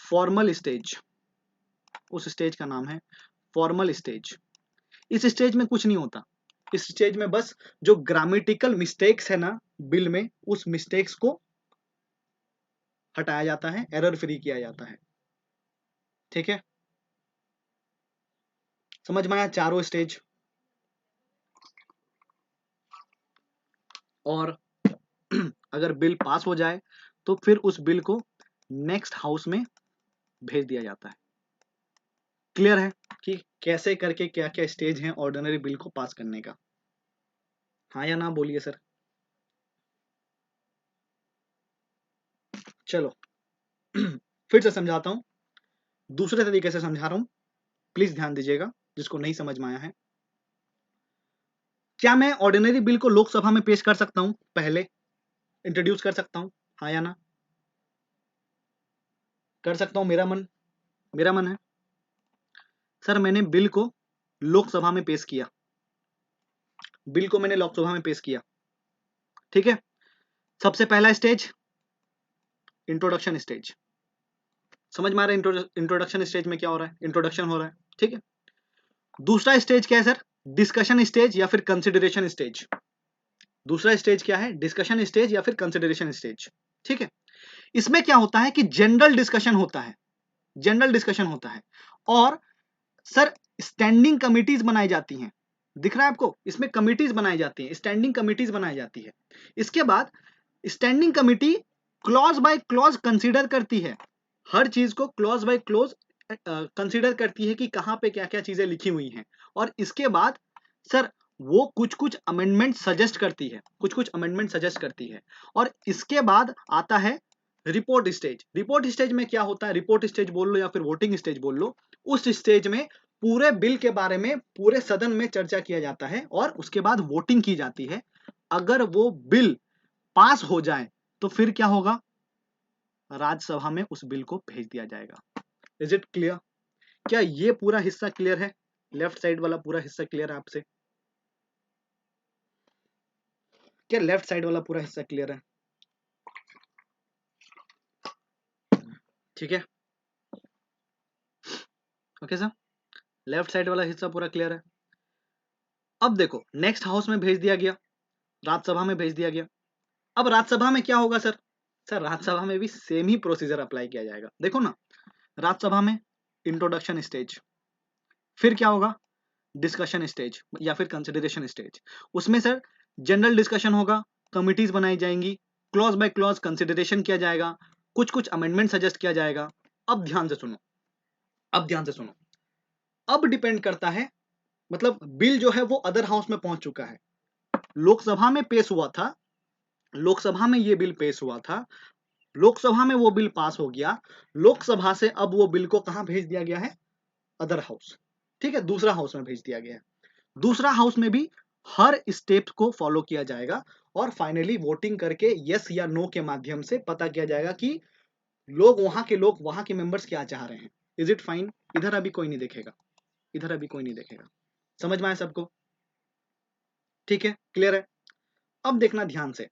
फॉर्मल स्टेज। उस स्टेज का नाम है फॉर्मल स्टेज। इस स्टेज में कुछ नहीं होता। इस स्टेज में बस जो ग्रामेटिकल मिस्टेक्स है ना बिल में, उस मिस्टेक्स को हटाया जाता है, एरर फ्री किया जाता है, ठीक है। समझ में आया चारों स्टेज? और अगर बिल पास हो जाए तो फिर उस बिल को नेक्स्ट हाउस में भेज दिया जाता है। क्लियर है कि कैसे करके क्या क्या स्टेज है ऑर्डिनरी बिल को पास करने का? हाँ या ना बोलिए सर। चलो फिर से समझाता हूं, दूसरे तरीके से समझा रहा हूं, प्लीज ध्यान दीजिएगा जिसको नहीं समझ में आया है। क्या मैं ऑर्डिनरी बिल को लोकसभा में पेश कर सकता हूं? पहले इंट्रोड्यूस कर सकता हूं, हाँ या ना? कर सकता हूं, मेरा मन है। सर मैंने बिल को लोकसभा में पेश किया, बिल को मैंने लोकसभा में पेश किया, ठीक है। सबसे पहला स्टेज इंट्रोडक्शन स्टेज। समझ में आ रहा है इंट्रोडक्शन स्टेज में क्या हो रहा है? इंट्रोडक्शन हो रहा है, ठीक है। दूसरा स्टेज क्या है सर? डिस्कशन स्टेज या फिर कंसिडरेशन स्टेज। दूसरा स्टेज क्या है? डिस्कशन स्टेज या फिर कंसिडरेशन स्टेज, ठीक है। इसमें क्या होता है कि जनरल डिस्कशन होता है, जनरल डिस्कशन होता है, और सर स्टैंडिंग कमिटीज बनाई जाती हैं। दिख रहा है आपको? इसमें कमिटीज बनाई जाती हैं, स्टैंडिंग कमिटीज बनाई जाती है। इसके बाद standing committee clause by clause consider करती है, हर चीज को क्लॉज बाय क्लॉज कंसीडर करती है कि कहां पे क्या क्या चीजें लिखी हुई हैं। और इसके बाद सर वो कुछ कुछ अमेंडमेंट सजेस्ट करती है, कुछ कुछ अमेंडमेंट सजेस्ट करती है। और इसके बाद आता है रिपोर्ट स्टेज। रिपोर्ट स्टेज में क्या होता है? रिपोर्ट स्टेज बोल लो या फिर वोटिंग स्टेज बोल लो, उस स्टेज में पूरे बिल के बारे में पूरे सदन में चर्चा किया जाता है और उसके बाद वोटिंग की जाती है। अगर वो बिल पास हो जाए तो फिर क्या होगा? राज्यसभा में उस बिल को भेज दिया जाएगा। Is it clear? क्या ये पूरा हिस्सा क्लियर है? लेफ्ट साइड वाला पूरा हिस्सा क्लियर है आपसे? क्या लेफ्ट साइड वाला पूरा हिस्सा क्लियर है? ठीक है, ओके सर, लेफ्ट साइड वाला हिस्सा पूरा क्लियर है। अब देखो नेक्स्ट हाउस में भेज दिया गया, राज्यसभा में भेज दिया गया। अब राज्यसभा में क्या होगा सर? सर राज्यसभा में भी सेम ही प्रोसीजर अप्लाई किया जाएगा। देखो ना, राज्यसभा में इंट्रोडक्शन स्टेज, फिर क्या होगा, डिस्कशन स्टेज या फिर कंसिडरेशन स्टेज। उसमें सर जनरल डिस्कशन होगा, कमिटीज बनाई जाएंगी, क्लॉज बाय क्लॉज कंसिडरेशन किया जाएगा, कुछ कुछ अमेंडमेंट सजेस्ट किया जाएगा। अब ध्यान से सुनो, अब ध्यान से सुनो, अब डिपेंड करता है, मतलब बिल जो है वो अदर हाउस में पहुंच चुका है, लोकसभा में पेश हुआ था, लोकसभा में ये बिल पेश हुआ था, लोकसभा में वो बिल पास हो गया, लोकसभा से अब वो बिल को कहां भेज दिया गया है? Other house. ठीक है, दूसरा हाउस में भेज दिया गया है। दूसरा हाउस में भी हर स्टेप को फॉलो किया जाएगा और फाइनली वोटिंग करके यस या नो के माध्यम से पता किया जाएगा कि लोग वहां के मेंबर्स क्या चाह रहे हैं। Is it fine? इधर अभी कोई नहीं देखेगा, इधर अभी कोई नहीं देखेगा। समझ में आया सबको? ठीक है, क्लियर है? अब देखना ध्यान से,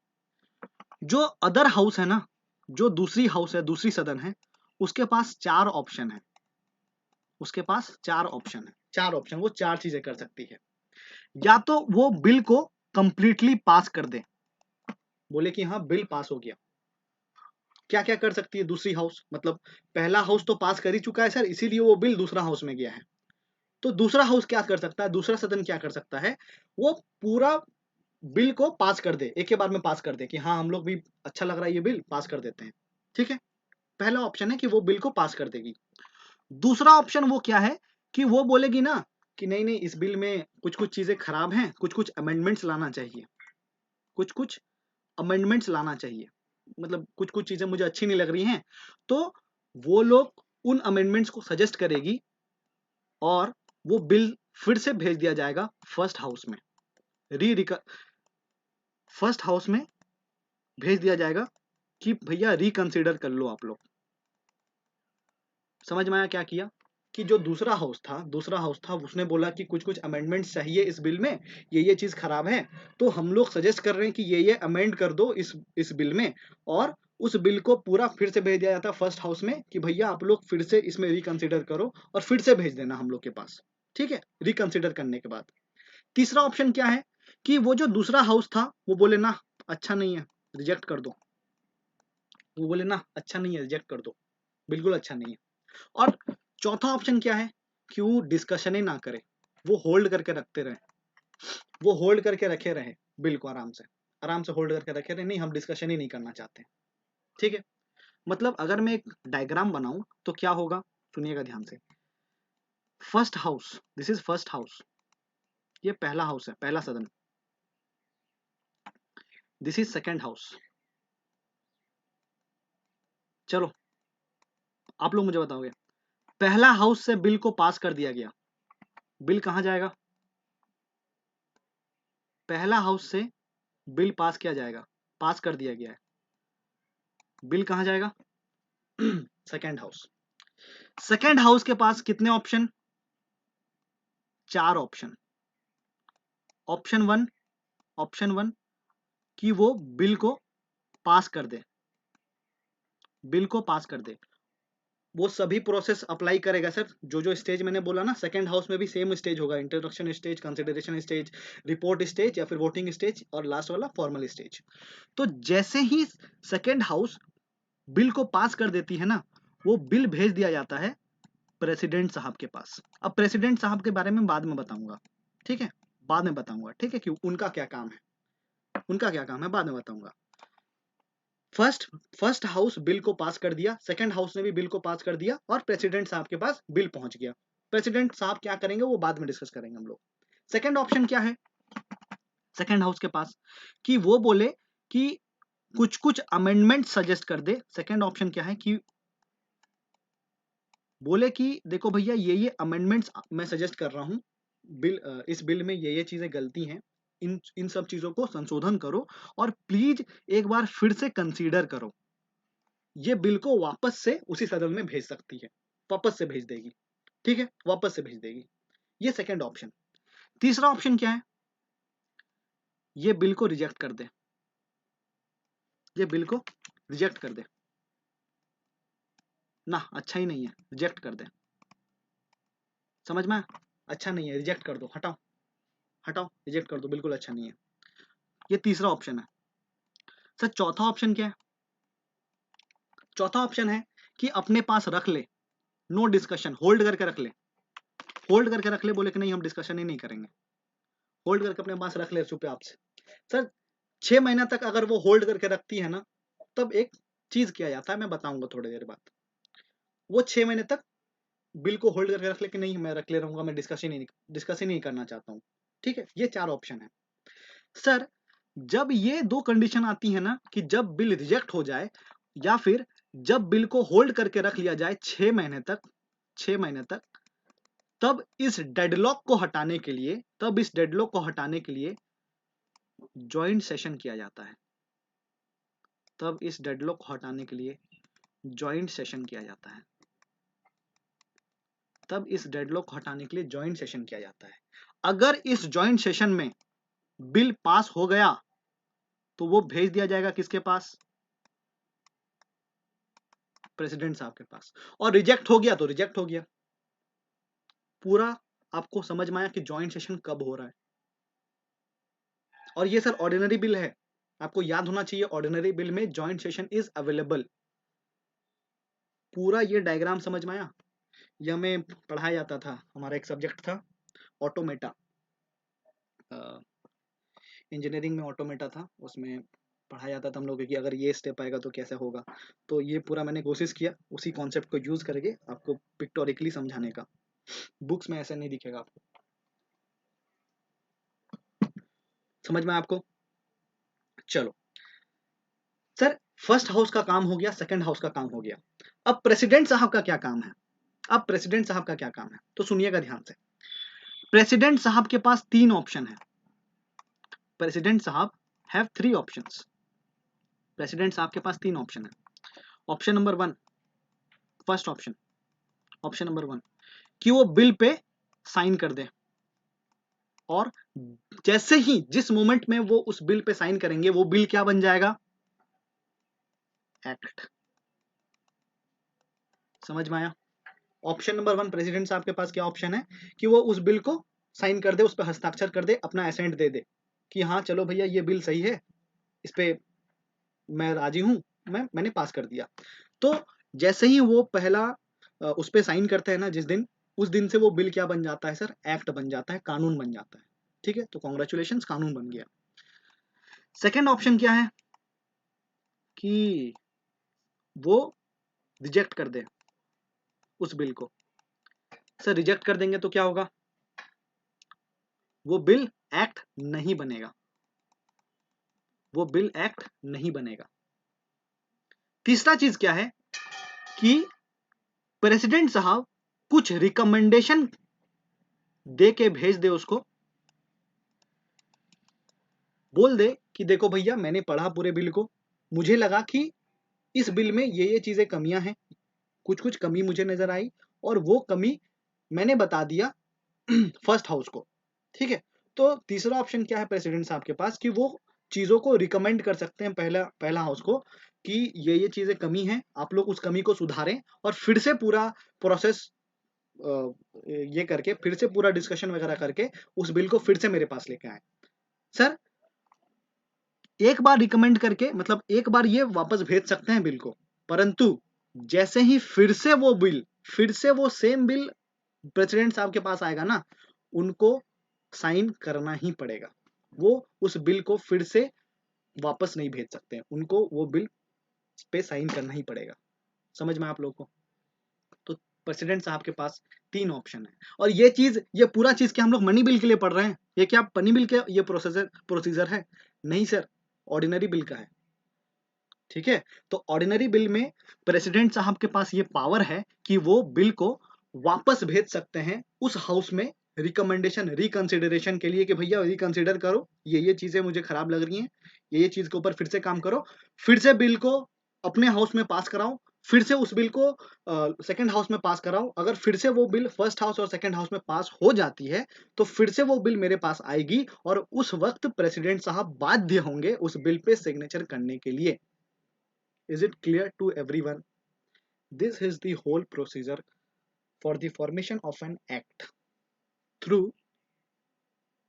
जो अदर हाउस है ना, जो दूसरी हाउस है, दूसरी सदन है, उसके पास चार ऑप्शन है, उसके पास चार ऑप्शन है, चार ऑप्शन, वो चार चीजें कर सकती है। या तो वो बिल को कंप्लीटली पास कर दे, बोले कि हाँ बिल पास हो गया। क्या क्या कर सकती है दूसरी हाउस? मतलब पहला हाउस तो पास कर ही चुका है सर, इसीलिए वो बिल दूसरा हाउस में गया है। तो दूसरा हाउस क्या कर सकता है, दूसरा सदन क्या कर सकता है, वो पूरा बिल को पास कर दे, एक के बार में पास कर दे कि हाँ हम लोग भी अच्छा लग रहा है ये बिल, पास कर देते हैं। ठीक है, पहला ऑप्शन है कि वो बिल को पास कर देगी। दूसरा ऑप्शन वो क्या है कि वो बोलेगी ना कि नहीं नहीं, इस बिल में कुछ कुछ चीजें खराब हैं, कुछ कुछ अमेंडमेंट्स लाना चाहिए, कुछ कुछ अमेंडमेंट्स लाना चाहिए, मतलब कुछ कुछ चीजें मुझे अच्छी नहीं लग रही हैं, तो वो लोग उन अमेंडमेंट्स को सजेस्ट करेगी और वो बिल फिर से भेज दिया जाएगा फर्स्ट हाउस में, री फर्स्ट हाउस में भेज दिया जाएगा कि भैया रिकंसिडर कर लो आप लोग। समझ में आया क्या किया? कि जो दूसरा हाउस था, दूसरा हाउस था, उसने बोला कि कुछ कुछ अमेंडमेंट्स चाहिए इस बिल में, ये चीज खराब है, तो हम लोग सजेस्ट कर रहे हैं कि ये अमेंड कर दो इस बिल में, और उस बिल को पूरा फिर से भेज दिया जाता फर्स्ट हाउस में कि भैया आप लोग फिर से इसमें रिकंसिडर करो और फिर से भेज देना हम लोग के पास। ठीक है, रिकंसिडर करने के बाद तीसरा ऑप्शन क्या है कि वो जो दूसरा हाउस था वो बोले ना अच्छा नहीं है, रिजेक्ट कर दो, वो बोले ना अच्छा नहीं है, रिजेक्ट कर दो, बिल्कुल अच्छा नहीं है। और चौथा ऑप्शन क्या है कि वो डिस्कशन ही ना करे, वो होल्ड करके रखते रहे, वो होल्ड करके रखे रहे बिल को, आराम से, आराम से होल्ड करके रखे रहे, नहीं हम डिस्कशन ही नहीं करना चाहते। ठीक है, मतलब अगर मैं एक डायग्राम बनाऊं तो क्या होगा, सुनिएगा ध्यान से। First house, this is first house, ये पहला हाउस है, पहला सदन। This is second house. चलो आप लोग मुझे बताओगे, पहला हाउस से बिल को पास कर दिया गया, बिल कहां जाएगा? पहला हाउस से बिल पास किया जाएगा, पास कर दिया गया है, बिल कहां जाएगा? Second house. सेकेंड हाउस के पास कितने ऑप्शन? चार option. Option one, option one कि वो बिल को पास कर दे, बिल को पास कर दे, वो सभी प्रोसेस अप्लाई करेगा सर, जो जो स्टेज मैंने बोला ना, सेकंड हाउस में भी सेम स्टेज होगा, introduction stage, consideration stage, report stage या फिर वोटिंग स्टेज, और लास्ट वाला फॉर्मल स्टेज। तो जैसे ही सेकंड हाउस बिल को पास कर देती है ना, वो बिल भेज दिया जाता है प्रेसिडेंट साहब के पास। अब प्रेसिडेंट साहब के बारे में बाद में बताऊंगा, ठीक है, बाद में बताऊंगा, ठीक है, कि उनका क्या काम है, उनका क्या काम है बाद में बताऊंगा। फर्स्ट फर्स्ट हाउस बिल को पास कर दिया, सेकंड हाउस ने भी बिल को पास कर दिया और प्रेसिडेंट साहब के पास बिल पहुंच गया। प्रेसिडेंट साहब क्या करेंगे वो बाद में डिस्कस करेंगे हम लोग। सेकंड ऑप्शन क्या है सेकंड हाउस के पास, कि वो बोले कि कुछ कुछ अमेंडमेंट सजेस्ट कर दे। सेकंड ऑप्शन क्या है कि बोले कि देखो भैया ये अमेंडमेंट्स मैं सजेस्ट कर रहा हूँ, इस बिल में ये चीजें गलती हैं, इन इन सब चीजों को संशोधन करो और प्लीज एक बार फिर से कंसीडर करो। ये बिल को वापस से उसी सदन में भेज सकती है, वापस से भेज देगी। ठीक है, वापस से भेज देगी। ये सेकंड ऑप्शन। तीसरा ऑप्शन क्या है, ये बिल को रिजेक्ट कर दे। ये बिल को रिजेक्ट कर दे ना, अच्छा ही नहीं है, रिजेक्ट कर दे। समझ में? अच्छा नहीं है, रिजेक्ट कर दो, हटाओ हटाओ, रिजेक्ट कर दो, बिल्कुल अच्छा नहीं है। ये तीसरा ऑप्शन है। सर चौथा ऑप्शन क्या है? चौथा ऑप्शन है कि अपने पास रख ले, नो डिस्कशन, होल्ड करके रख ले। होल्ड करके रख ले, बोले कि नहीं हम डिस्कशन ही नहीं करेंगे, होल्ड करके अपने पास रख ले चुपचाप से। सर 6 महीना तक अगर वो होल्ड करके रखती है ना, तब एक चीज किया जाता है, मैं बताऊंगा थोड़ी देर बाद। वो 6 महीने तक बिल को होल्ड करके रख ले कि नहीं मैं रख ले रहूंगा, मैं डिस्कस ही नहीं करना चाहता हूँ। ठीक है, ये 4 ऑप्शन है। सर जब ये 2 कंडीशन आती है ना, कि जब बिल रिजेक्ट हो जाए या फिर जब बिल को होल्ड करके रख लिया जाए 6 महीने तक, 6 महीने तक, तब इस डेडलॉक को हटाने के लिए, तब इस डेडलॉक को हटाने के लिए ज्वाइंट सेशन किया जाता है। तब इस डेडलॉक को हटाने के लिए ज्वाइंट सेशन किया जाता है। तब इस डेडलॉक को हटाने के लिए ज्वाइंट सेशन किया जाता है। अगर इस ज्वाइंट सेशन में बिल पास हो गया तो वो भेज दिया जाएगा किसके पास? प्रेसिडेंट साहब के पास। और रिजेक्ट हो गया तो रिजेक्ट हो गया। पूरा आपको समझ में आया कि ज्वाइंट सेशन कब हो रहा है। और ये सर ऑर्डिनरी बिल है, आपको याद होना चाहिए, ऑर्डिनरी बिल में ज्वाइंट सेशन इज अवेलेबल। पूरा ये डायग्राम समझ में आया? ये हमें पढ़ाया जाता था, हमारा एक सब्जेक्ट था ऑटोमेटा, इंजीनियरिंग में ऑटोमेटा था, उसमें पढ़ाया जाता था हम लोग कि अगर ये स्टेप आएगा तो कैसे होगा। तो ये पूरा मैंने कोशिश किया उसी कॉन्सेप्ट को यूज करके आपको पिक्टोरिकली समझाने का। बुक्स में ऐसा नहीं दिखेगा आपको। समझ में आपको? चलो सर, फर्स्ट हाउस का काम हो गया, सेकंड हाउस का काम हो गया। अब प्रेसिडेंट साहब का क्या काम है? अब प्रेसिडेंट साहब का क्या काम है तो सुनिएगा ध्यान से। प्रेसिडेंट साहब के पास 3 ऑप्शन है। प्रेसिडेंट साहब हैव 3 ऑप्शंस। प्रेसिडेंट साहब के पास 3 ऑप्शन है। Option number 1, first option, option number 1 कि वो बिल पे साइन कर दे, और जैसे ही जिस मोमेंट में वो उस बिल पे साइन करेंगे वो बिल क्या बन जाएगा? एक्ट। समझ में आया? ऑप्शन नंबर 1, प्रेसिडेंट साहब के पास क्या ऑप्शन है कि वो उस बिल को साइन कर दे, उस पर हस्ताक्षर कर दे, अपना एसेंट दे दे कि हाँ चलो भैया ये बिल सही है, इस पे मैं राजी हूं, मैंने पास कर दिया। तो जैसे ही वो पहला उस पे साइन करते हैं ना जिस दिन, उस दिन से वो बिल क्या बन जाता है सर? एक्ट बन जाता है, कानून बन जाता है। ठीक है, तो कॉन्ग्रेचुलेशन, कानून बन गया। सेकेंड ऑप्शन क्या है कि वो रिजेक्ट कर दे उस बिल को। सर रिजेक्ट कर देंगे तो क्या होगा? वो बिल एक्ट नहीं बनेगा, वो बिल एक्ट नहीं बनेगा। तीसरा चीज क्या है कि प्रेसिडेंट साहब कुछ रिकमेंडेशन दे के भेज दे उसको, बोल दे कि देखो भैया मैंने पढ़ा पूरे बिल को, मुझे लगा कि इस बिल में ये चीजें कमियां हैं, कुछ कुछ कमी मुझे नजर आई, और वो कमी मैंने बता दिया फर्स्ट हाउस को। ठीक है, तो तीसरा ऑप्शन क्या है प्रेसिडेंट साहब के पास कि वो चीजों को रिकमेंड कर सकते हैं पहला पहला हाउस को कि ये चीजें कमी है, आप लोग उस कमी को सुधारें और फिर से पूरा प्रोसेस ये करके फिर से पूरा डिस्कशन वगैरह करके उस बिल को फिर से मेरे पास लेके आए। सर एक बार रिकमेंड करके मतलब एक बार ये वापस भेज सकते हैं बिल को, परंतु जैसे ही फिर से वो बिल, फिर से वो सेम बिल प्रेसिडेंट साहब के पास आएगा ना, उनको साइन करना ही पड़ेगा। वो उस बिल को फिर से वापस नहीं भेज सकते, उनको वो बिल पे साइन करना ही पड़ेगा। समझ में आप लोग को? तो प्रेसिडेंट साहब के पास 3 ऑप्शन है। और ये चीज, ये पूरा चीज क्या हम लोग मनी बिल के लिए पढ़ रहे हैं? ये क्या मनी बिल के ये प्रोसीजर है? नहीं सर, ऑर्डिनरी बिल का है। ठीक है, तो ऑर्डिनरी बिल में प्रेसिडेंट साहब के पास ये पावर है कि वो बिल को वापस भेज सकते हैं उस हाउस में रिकमेंडेशन, रिकंसिडरेशन के लिए कि भैया रिकंसिडर करो, ये चीजें मुझे खराब लग रही हैं, ये चीज के ऊपर फिर से काम करो, फिर से बिल को अपने हाउस में पास कराओ, फिर से उस बिल को सेकंड हाउस में पास कराओ। अगर फिर से वो बिल फर्स्ट हाउस और सेकंड हाउस में पास हो जाती है तो फिर से वो बिल मेरे पास आएगी और उस वक्त प्रेसिडेंट साहब बाध्य होंगे उस बिल पे सिग्नेचर करने के लिए। Is it clear to everyone? This is the whole procedure for the formation of an act through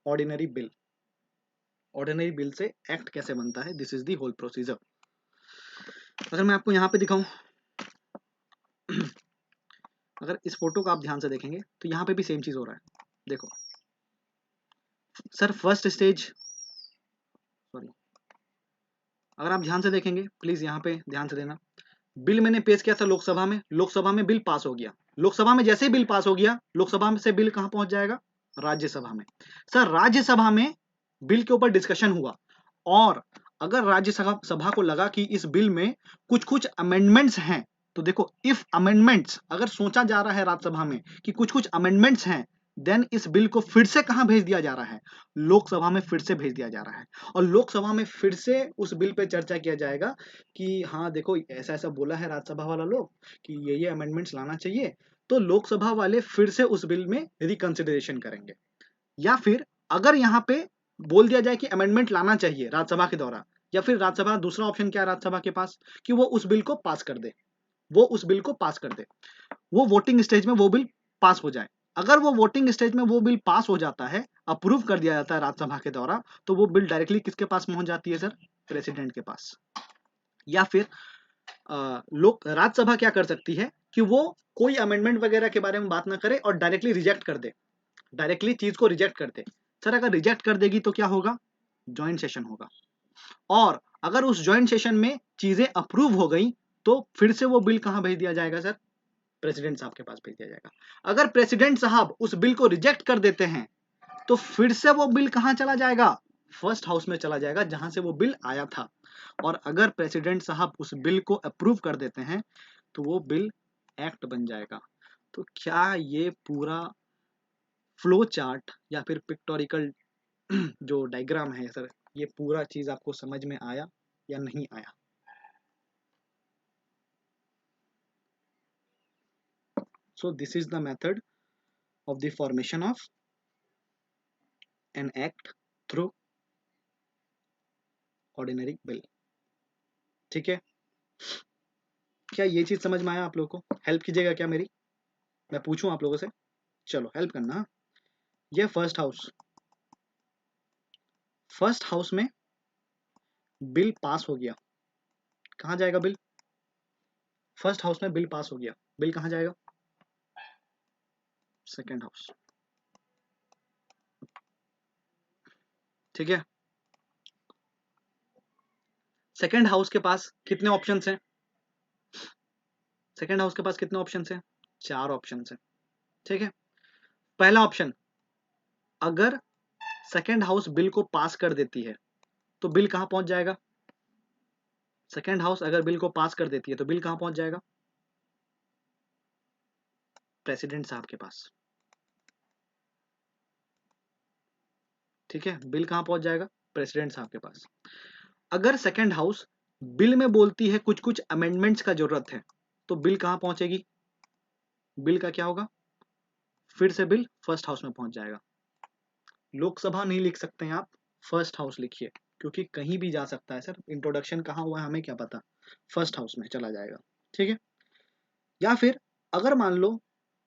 ordinary bill. Ordinary bill से एक्ट कैसे बनता है, this is the whole procedure. अगर मैं आपको यहाँ पे दिखाऊं, अगर इस फोटो को आप ध्यान से देखेंगे तो यहाँ पे भी सेम चीज हो रहा है. देखो सर, फर्स्ट स्टेज, सॉरी, अगर आप ध्यान से देखेंगे प्लीज यहाँ पे ध्यान से देना. बिल मैंने पेश किया था लोकसभा में, लोकसभा में बिल पास हो गया. लोकसभा में जैसे ही बिल पास हो गया, लोकसभा से बिल कहाँ पहुंच जाएगा, राज्यसभा में. सर राज्यसभा में बिल के ऊपर डिस्कशन हुआ, और अगर राज्यसभा सभा को लगा कि इस बिल में कुछ कुछ अमेंडमेंट्स हैं, तो देखो इफ अमेंडमेंट्स अगर सोचा जा रहा है राज्यसभा में कि कुछ कुछ अमेंडमेंट्स हैं, देन इस बिल को फिर से कहां भेज दिया जा रहा है, लोकसभा में फिर से भेज दिया जा रहा है. और लोकसभा में फिर से उस बिल पे चर्चा किया जाएगा कि हाँ देखो ऐसा ऐसा बोला है राज्यसभा वाला लोग कि ये अमेंडमेंट्स लाना चाहिए, तो लोकसभा वाले फिर से उस बिल में रिकंसिडरेशन करेंगे. या फिर अगर यहाँ पे बोल दिया जाए कि अमेंडमेंट लाना चाहिए राज्यसभा के द्वारा, या फिर राज्यसभा, दूसरा ऑप्शन क्या है राज्यसभा के पास, कि वो उस बिल को पास कर दे, वो उस बिल को पास कर दे, वो वोटिंग स्टेज में वो बिल पास हो जाए. अगर वो वोटिंग स्टेज में वो बिल पास हो जाता है, अप्रूव कर दिया जाता है राज्यसभा के द्वारा, तो वो बिल डायरेक्टली किसके पास पहुंच जाती है सर, प्रेसिडेंट के पास. या फिर लोग राज्यसभा क्या कर सकती है कि वो कोई अमेंडमेंट वगैरह के बारे में बात ना करे और डायरेक्टली रिजेक्ट कर दे, डायरेक्टली चीज को रिजेक्ट कर दे. सर अगर रिजेक्ट कर देगी तो क्या होगा, ज्वाइंट सेशन होगा. और अगर उस ज्वाइंट सेशन में चीजें अप्रूव हो गई, तो फिर से वो बिल कहां भेज दिया जाएगा सर, प्रेसिडेंट साहब के पास भेज दिया जाएगा. अगर प्रेसिडेंट साहब उस बिल को रिजेक्ट कर देते हैं, तो फिर से वो बिल कहां चला जाएगा, फर्स्ट हाउस में चला जाएगा जहां से वो बिल आया था. और अगर प्रेसिडेंट साहब उस बिल को अप्रूव कर देते हैं, तो वो बिल एक्ट बन जाएगा. तो क्या ये पूरा फ्लो चार्ट या फिर पिक्टोरिकल जो डायग्राम है सर, ये पूरा चीज आपको समझ में आया या नहीं आया? So this is the method of the formation of an act through ordinary bill. ठीक है, क्या ये चीज समझ में आया आप लोगों को? हेल्प कीजिएगा क्या मेरी, मैं पूछूं आप लोगों से, चलो हेल्प करना. ये फर्स्ट हाउस, फर्स्ट हाउस में बिल पास हो गया, कहां जाएगा बिल, फर्स्ट हाउस में बिल पास हो गया, बिल कहां जाएगा, सेकेंड हाउस. ठीक है, सेकेंड हाउस के पास कितने ऑप्शंस हैं, सेकेंड हाउस के पास कितने ऑप्शंस हैं, 4 ऑप्शंस हैं. ठीक है, पहला ऑप्शन, अगर सेकेंड हाउस बिल को पास कर देती है, तो बिल कहां पहुंच जाएगा, सेकेंड हाउस अगर बिल को पास कर देती है तो बिल कहां पहुंच जाएगा, प्रेसिडेंट साहब के पास. ठीक है, बिल कहां पहुंच जाएगा, प्रेसिडेंट साहब के पास. अगर सेकेंड हाउस बिल में बोलती है कुछ कुछ अमेंडमेंट्स का जरूरत है, तो बिल कहां पहुंचेगी, बिल का क्या होगा, फिर से बिल फर्स्ट हाउस में पहुंच जाएगा. लोकसभा नहीं लिख सकते हैं आप, फर्स्ट हाउस लिखिए, क्योंकि कहीं भी जा सकता है सर, इंट्रोडक्शन कहाँ हुआ है हमें क्या पता, फर्स्ट हाउस में चला जाएगा. ठीक है, या फिर अगर मान लो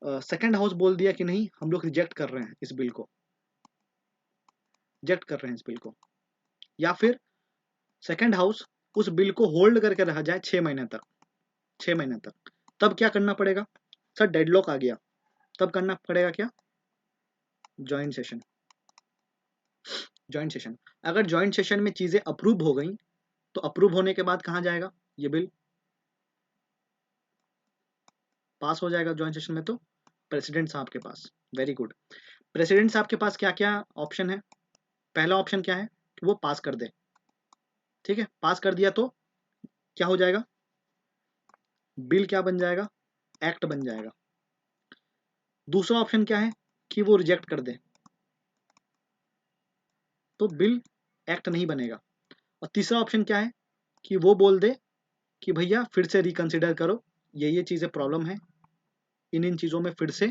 सेकेंड हाउस बोल दिया कि नहीं हम लोग रिजेक्ट कर रहे हैं इस बिल को, रिजेक्ट कर रहे हैं इस बिल को, या फिर सेकेंड हाउस उस बिल को होल्ड करके रहा जाए 6 महीने तक, 6 महीने तक, तब क्या करना पड़ेगा सर, डेडलॉक आ गया, तब करना पड़ेगा क्या, ज्वाइंट सेशन. ज्वाइंट सेशन, अगर ज्वाइंट सेशन में चीजें अप्रूव हो गई, तो अप्रूव होने के बाद कहां जाएगा ये बिल, पास हो जाएगा ज्वाइंट सेशन में, तो प्रेसिडेंट साहब के पास. Very good. प्रेसिडेंट साहब के पास क्या क्या ऑप्शन है, पहला ऑप्शन क्या है कि वो पास कर दे. ठीक है, पास कर दिया तो क्या हो जाएगा, बिल क्या बन जाएगा, एक्ट बन जाएगा. दूसरा ऑप्शन क्या है कि वो रिजेक्ट कर दे, तो बिल एक्ट नहीं बनेगा. और तीसरा ऑप्शन क्या है कि वो बोल दे कि भैया फिर से रिकंसिडर करो, ये चीजें प्रॉब्लम है, इन चीजों में फिर से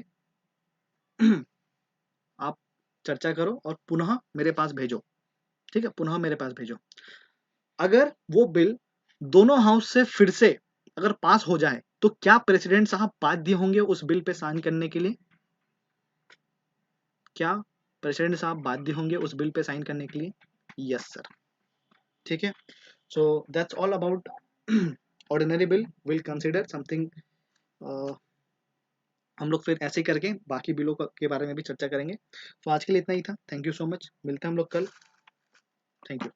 आप चर्चा करो और पुनः मेरे पास भेजो. ठीक है, पुनः मेरे पास भेजो. अगर वो बिल दोनों हाउस से फिर से अगर पास हो जाए तो क्या प्रेसिडेंट साहब बाध्य होंगे उस बिल पे साइन करने के लिए? क्या प्रेसिडेंट साहब बाध्य होंगे उस बिल पे साइन करने के लिए? Yes sir. ठीक है, so that's all about ordinary bill. Will consider something, हम लोग फिर ऐसे ही करके बाकी बिलों के बारे में भी चर्चा करेंगे। तो आज के लिए इतना ही था। थैंक यू सो मच, मिलते हैं हम लोग कल। Thank you.